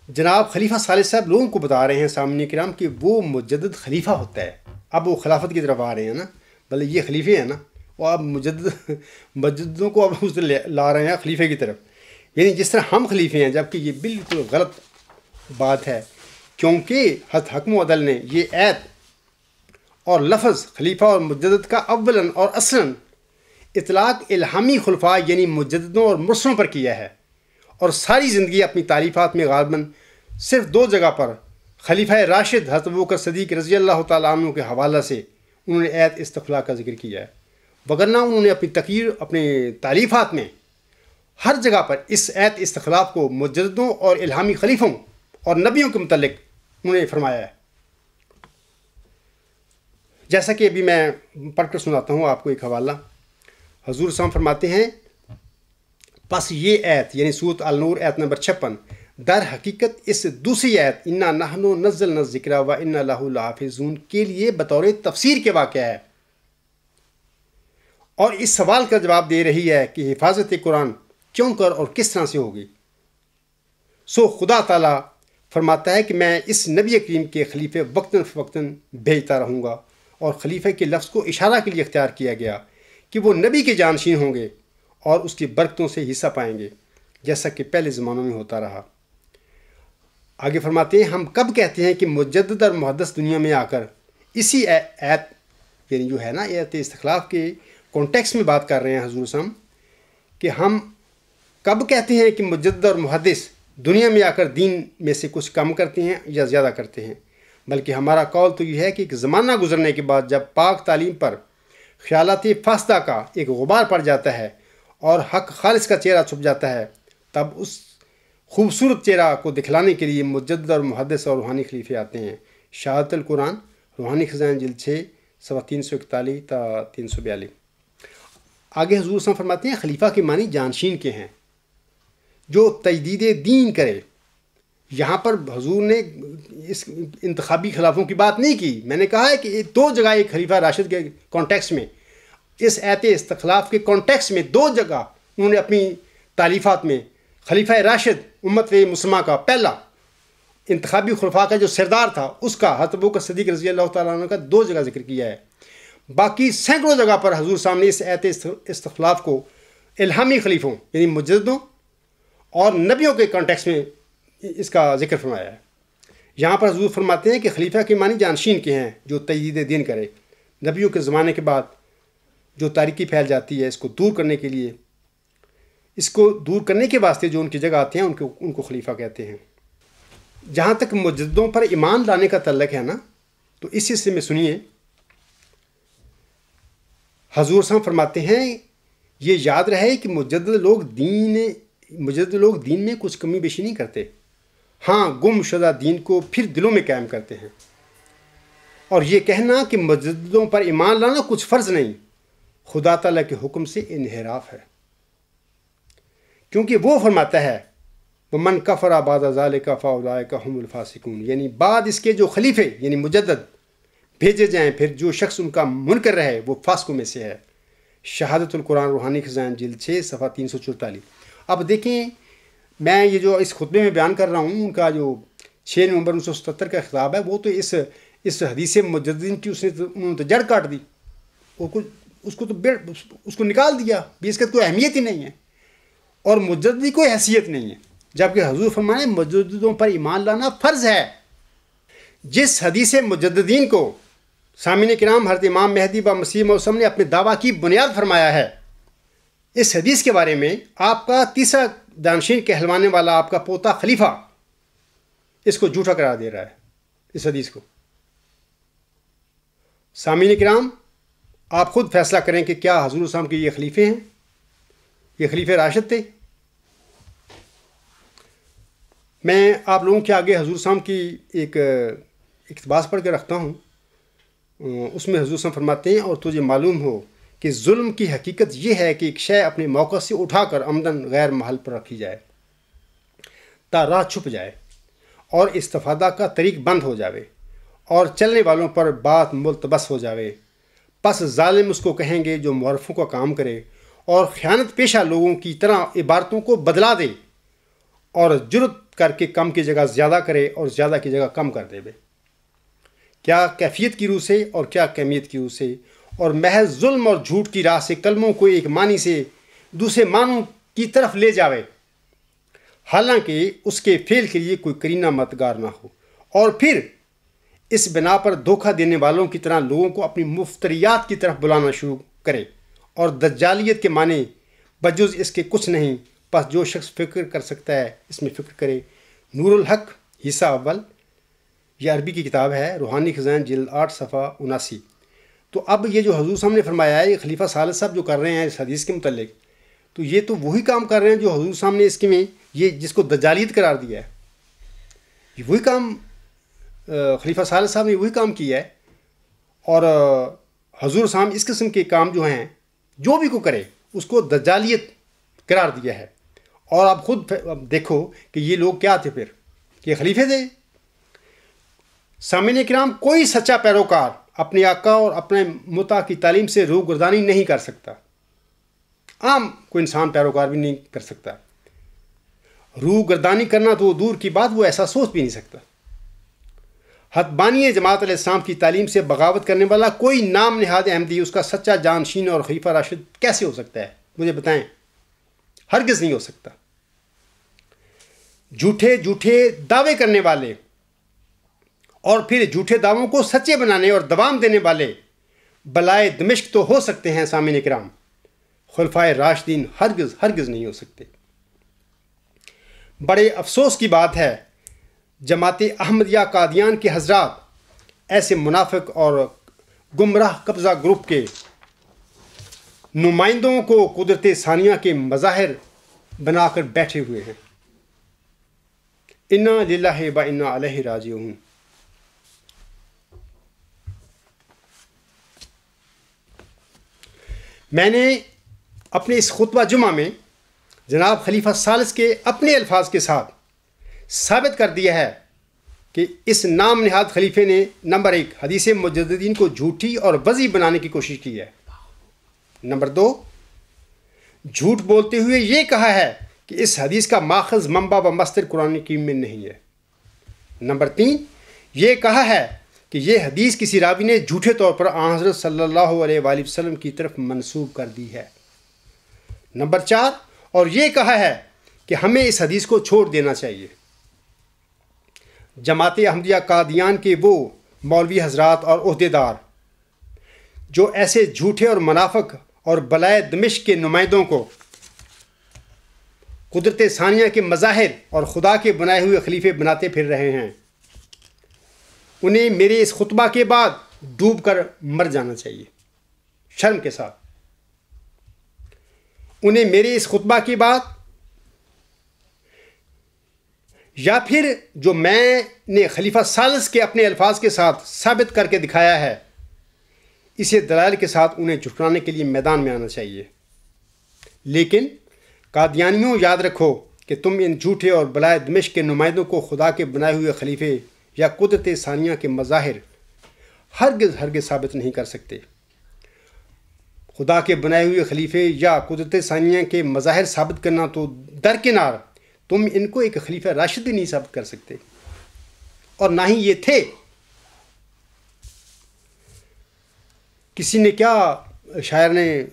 جناب خلیفہ ثالث صاحب لوگوں کو بتا رہے ہیں سامعین کرام کہ وہ مجدد خلیفہ ہوتا ہے۔ اب وہ خلافت کی طرف آ رہے ہیں نا، بھلے یہ خلیفے ہیں نا، وہ اب مجددوں کو اب اس لا رہے ہیں خلیفے کی طرف، یعنی جس طرح ہم خلیفے ہیں، جبکہ یہ بالکل غلط بات ہے، کیونکہ حضرت حکم و عدل نے یہ آیت اور لفظ خلیفہ اور مجدد کا اولاً اور اصلاً اطلاق الہامی خلفاء یعنی مجددوں اور مرسلوں پر کیا ہے، اور ساری زندگی اپنی تعریفات میں غالباً صرف 2 جگہ پر خلیفہ راشد حضرت ابوبکر صدیق رضی اللہ تعالیٰ عنہ کے حوالہ سے انہوں نے آیت استخلاف کا ذکر کیا ہے، وگرنہ انہوں نے اپنی تقریر، اپنے تعریفات میں ہر جگہ پر اس آیت استخلاف کو مجددوں اور الہامی خلیفوں اور نبیوں کے متعلق انہوں نے فرمایا ہے۔ جیسا کہ ابھی میں پڑھ کر سناتا ہوں آپ کو ایک حوالہ۔ حضور صلی اللہ علیہ وسلم فرماتے ہیں پس یہ آیت یعنی سورۃ النور آیت نمبر 56 در حقیقت اس دوسری آیت انا نحن نزلنا الذکر و انا لہ لحافظون کے لیے بطور تفسیر کے واقعہ ہے، اور اس سوال کا جواب دے رہی ہے کہ حفاظت قرآن کیوں کر اور کس طرح سے ہوگی۔ سو خدا تعالیٰ فرماتا ہے کہ میں اس نبی کریم کے خلیفے وقتاً فوقتاً بھیجتا رہوں گا، اور خلیفہ کے لفظ کو اشارہ کے لیے اختیار کیا گیا کہ وہ نبی کے جانشین ہوں گے اور اس کی برکتوں سے حصہ پائیں گے، جیسا کہ پہلے زمانوں میں ہوتا رہا۔ آگے فرماتے ہیں ہم کب کہتے ہیں کہ مجدد اور محدث دنیا میں آ کر اسی آیت یعنی جو ہے نا آیت استخلاف کے کانٹیکس میں بات کر رہے ہیں حضور صاحب، کہ ہم کب کہتے ہیں کہ مجدد اور محدث دنیا میں آ کر دین میں سے کچھ کم کرتے ہیں یا زیادہ کرتے ہیں، بلکہ ہمارا قول تو یہ ہے کہ ایک زمانہ گزرنے کے بعد جب پاک تعلیم پر خیالات فاسدہ کا ایک غبار پڑ جاتا ہے اور حق خالص کا چہرہ چھپ جاتا ہے، تب اس خوبصورت چہرہ کو دکھلانے کے لیے مجدد اور محدث اور روحانی خلیفے آتے ہیں۔ شہادت القرآن روحانی خزائن جلد 6 صفحہ 341 تا 342۔ آگے حضور صلی اللہ علیہ وسلم فرماتے ہیں خلیفہ کے معنی جانشین کے ہیں جو تجدید دین کرے۔ یہاں پر حضور نے اس انتخابی خلافوں کی بات نہیں کی، میں نے کہا ہے کہ 2 جگہ ایک خلیفہ راشد کے کانٹیکس میں، اس آیت استخلاف کے کانٹیکس میں 2 جگہ انہوں نے اپنی تالیفات میں خلیفہ راشد امت مسلمہ کا پہلا انتخابی خلفاء کا جو سردار تھا اس کا حضرت ابوبکر صدیق رضی اللہ تعالیٰ عنہ کا 2 جگہ ذکر کیا ہے۔ باقی سینکڑوں جگہ پر حضور صاحب نے اس آیت استخلاف کو الہامی خلیفوں یعنی مجددوں اور نبیوں کے کانٹیکس میں اس کا ذکر فرمایا ہے۔ یہاں پر حضور فرماتے ہیں کہ خلیفہ کے معنی جانشین کے ہیں جو تجدید دین کرے، نبیوں کے زمانے کے بعد جو تاریکی پھیل جاتی ہے اس کو دور کرنے کے لیے اس کو دور کرنے کے واسطے جو ان کی جگہ آتے ہیں ان کو خلیفہ کہتے ہیں۔ جہاں تک مجددوں پر ایمان لانے کا تعلق ہے نا، تو اس حصے میں سنیے، حضور صاحب فرماتے ہیں یہ یاد رہے کہ مجدد لوگ دین میں کچھ کمی بیشی نہیں کرتے، ہاں گم شدہ دین کو پھر دلوں میں قائم کرتے ہیں۔ اور یہ کہنا کہ مجددوں پر ایمان لانا کچھ فرض نہیں، خدا تعالیٰ کے حکم سے انحراف ہے، کیونکہ وہ فرماتا ہے وَمَنْ كَفَرَ بَعْدَ ذَلِكَ فَأُولَٰئِكَ هُمُ الْفَاسِقُونَ، یعنی بعد اس کے جو خلیفے یعنی مجدد بھیجے جائیں، پھر جو شخص ان کا منکر رہے وہ فاسقوں میں سے ہے۔ شہادت القرآن روحانی خزائن جلد 6 صفحہ 344۔ اب دیکھیں، میں یہ جو اس خطبے میں بیان کر رہا ہوں، ان کا جو 6 نومبر 1977 کا خطاب ہے، وہ تو اس حدیث مجددین کی انہوں نے تو جڑ کاٹ دی، اس کو نکال دیا بھی، اس کی کوئی اہمیت ہی نہیں ہے اور مجددی کوئی حیثیت نہیں ہے، جبکہ حضور فرمانے مجددوں پر ایمان لانا فرض ہے۔ جس حدیث مجددین کو سامعین کرام حضرت امام مہدی و مسیح موسم نے اپنے دعویٰ کی بنیاد فرمایا ہے، اس حدیث کے بارے میں آپ کا تیسرا دانشین کہلوانے والا آپ کا پوتا خلیفہ اس کو جھوٹا قرار دے رہا ہے، اس حدیث کو۔ سامعین کرام، آپ خود فیصلہ کریں کہ کیا حضور السلام کے یہ خلیفے ہیں، یہ خلیفے راشد تھے۔ میں آپ لوگوں کے آگے حضور السلام کی ایک اقتباس پڑھ کے رکھتا ہوں، اس میں حضور السلام فرماتے ہیں اور تجھے معلوم ہو کہ ظلم کی حقیقت یہ ہے کہ ایک شے اپنے موقع سے اٹھا کر عمدن غیر محل پر رکھی جائے تا راہ چھپ جائے اور استفادہ کا طریق بند ہو جاوے اور چلنے والوں پر بات ملتبس ہو جاوے، پس ظالم اس کو کہیں گے جو معرفوں کا کام کرے اور خیانت پیشہ لوگوں کی طرح عبارتوں کو بدلا دے اور جرت کر کے کم کی جگہ زیادہ کرے اور زیادہ کی جگہ کم کر دے بے، کیا کیفیت کی روح سے اور کیا کمیت کی روح سے، اور محض ظلم اور جھوٹ کی راہ سے کلموں کو ایک معنی سے دوسرے معنوں کی طرف لے جاوے، حالانکہ اس کے فعل کے لیے کوئی قرینہ مددگار نہ ہو، اور پھر اس بنا پر دھوکہ دینے والوں کی طرح لوگوں کو اپنی مفتریات کی طرف بلانا شروع کرے، اور دجالیت کے معنی بجز اس کے کچھ نہیں، پس جو شخص فکر کر سکتا ہے اس میں فکر کرے۔ نور الحق حصہ اول، یہ عربی کی کتاب ہے، روحانی خزائن جلد 8 صفحہ 79۔ تو اب یہ جو حضور صاحب نے فرمایا ہے، یہ خلیفہ ثالث صاحب جو کر رہے ہیں اس حدیث کے متعلق، تو یہ تو وہی کام کر رہے ہیں جو حضور صاحب نے اس کے میں یہ جس کو دجالیت قرار دیا ہے، یہ وہی کام خلیفہ ثالث صاحب نے وہی کام کیا ہے، اور حضور صاحب اس قسم کے کام جو ہیں جو بھی کو کرے اس کو دجالیت قرار دیا ہے۔ اور آپ خود دیکھو کہ یہ لوگ کیا تھے، پھر یہ خلیفے تھے۔ سامعین کرام، کوئی سچا پیروکار اپنے آقا اور اپنے مطاع کی تعلیم سے روح گردانی نہیں کر سکتا، عام کوئی انسان پیروکار بھی نہیں کر سکتا۔ روح گردانی کرنا تو دور کی بات، وہ ایسا سوچ بھی نہیں سکتا۔ حتبانی جماعت علیہ السلام کی تعلیم سے بغاوت کرنے والا کوئی نام نہاد احمدی اس کا سچا جانشین اور خلیفہ راشد کیسے ہو سکتا ہے؟ مجھے بتائیں، ہرگز نہیں ہو سکتا۔ جھوٹے دعوے کرنے والے اور پھر جھوٹے دعووں کو سچے بنانے اور دوام دینے والے بلائے دمشق تو ہو سکتے ہیں سامعین کرام، خلفائے راشدین ہرگز نہیں ہو سکتے۔ بڑے افسوس کی بات ہے، جماعت احمدیہ قادیان کے حضرات ایسے منافق اور گمراہ قبضہ گروپ کے نمائندوں کو قدرت ثانیہ کے مظاہر بنا کر بیٹھے ہوئے ہیں۔ انا للہ و انا الیہ راجعون۔ میں نے اپنے اس خطبہ جمعہ میں جناب خلیفہ ثالث کے اپنے الفاظ کے ساتھ ثابت کر دیا ہے کہ اس نام نہاد خلیفے نے نمبر 1 حدیث مجددین کو جھوٹی اور وضعی بنانے کی کوشش کی ہے، نمبر 2 جھوٹ بولتے ہوئے یہ کہا ہے کہ اس حدیث کا ماخذ منبع و مصدر قرآن کریم میں نہیں ہے، نمبر 3 یہ کہا ہے کہ یہ حدیث کسی راوی نے جھوٹے طور پر آن حضرت صلی اللہ علیہ وآلہ وسلم کی طرف منسوب کر دی ہے، نمبر 4 اور یہ کہا ہے کہ ہمیں اس حدیث کو چھوڑ دینا چاہیے۔ جماعت احمدیہ قادیان کے وہ مولوی حضرات اور عہدیدار جو ایسے جھوٹے اور منافق اور بلائے دمشق کے نمائندوں کو قدرت ثانیہ کے مظاہر اور خدا کے بنائے ہوئے خلیفے بناتے پھر رہے ہیں، انہیں میرے اس خطبہ کے بعد ڈوب کر مر جانا چاہیے، شرم کے ساتھ۔ انہیں میرے اس خطبہ کے بعد یا پھر جو میں نے خلیفہ ثالث کے اپنے الفاظ کے ساتھ ثابت کر کے دکھایا ہے، اسے دلائل کے ساتھ انہیں جھٹلانے کے لیے میدان میں آنا چاہیے۔ لیکن قادیانیوں، یاد رکھو کہ تم ان جھوٹے اور بلائے دمشق کے نمائندوں کو خدا کے بنائے ہوئے خلیفے یا قدرت ثانیہ کے مظاہر ہرگز ثابت نہیں کر سکتے۔ خدا کے بنائے ہوئے خلیفے یا قدرت ثانیہ کے مظاہر ثابت کرنا تو درکنار، تم ان کو ایک خلیفہ راشد نہیں ثابت کر سکتے، اور نہ ہی یہ تھے۔ کسی نے کیا، شاعر نے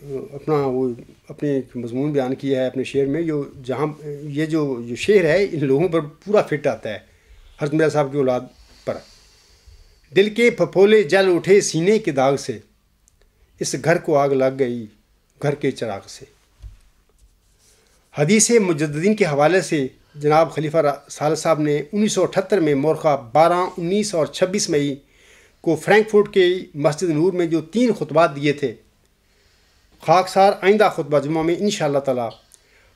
اپنے مضمون بیان کیا ہے اپنے شعر میں، جہاں یہ جو شعر ہے ان لوگوں پر پورا فٹ آتا ہے، حضرت مرزا صاحب کی اولاد پر۔ دل کے پھپھولے جل اٹھے سینے کے داغ سے، اس گھر کو آگ لگ گئی گھر کے چراغ سے۔ حدیث مجددین کے حوالے سے جناب خلیفہ ثالث صاحب نے 1978 میں مورخہ 12، 19 اور 26 مئی کو فرینکفورٹ کے مسجد نور میں جو 3 خطبات دیے تھے، خاکسار آئندہ خطبہ جمعہ میں انشاءاللہ تعالی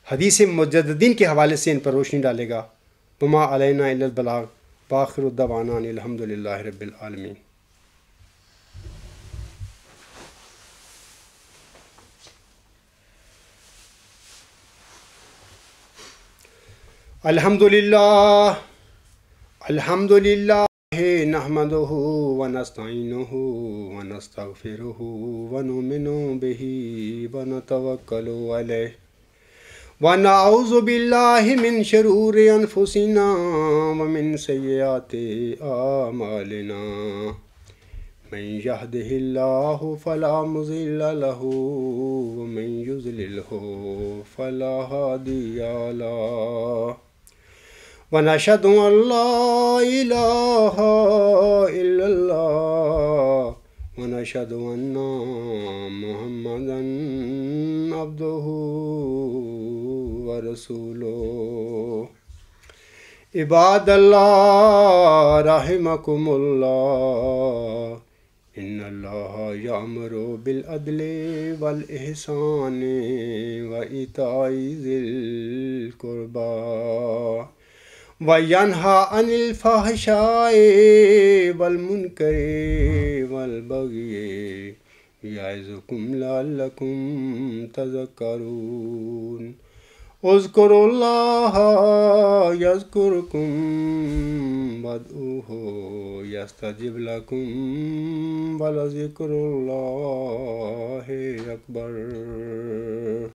حدیث مجددین کے حوالے سے ان پر روشنی ڈالے گا۔ وما علینا الا البلاغ، وآخر دعوانا ان الحمد للہ رب العالمین۔ الحمد للہ نحمده ونستعینه ونستغفره ونؤمن به ونتوکل علیہ ونعوذ باللہ من شرور انفسنا ومن سیئات اعمالنا، من یهده اللہ فلا مضل له ومن یضللہ فلا ہادی له، ونشهد أن لا إله إلا الله ونشهد أن محمدا عبده ورسوله۔ عباد الله رحمكم الله، إن الله يأمر بالعدل والإحسان وإيتاء ذي القربى وَيَنْهَى عَنِ الْفَحْشَاءِ وَالْمُنْكَرِ وَالْبَغْيِ يَعِظُكُمْ لَعَلَّكُمْ تَذَكَّرُونَ۔ اذْكُرُوا اللَّهَ يَذْكُرْكُمْ وَادْعُوهُ يَسْتَجِبْ لَكُمْ وَلَذِكْرُ اللَّهِ أَكْبَرُ۔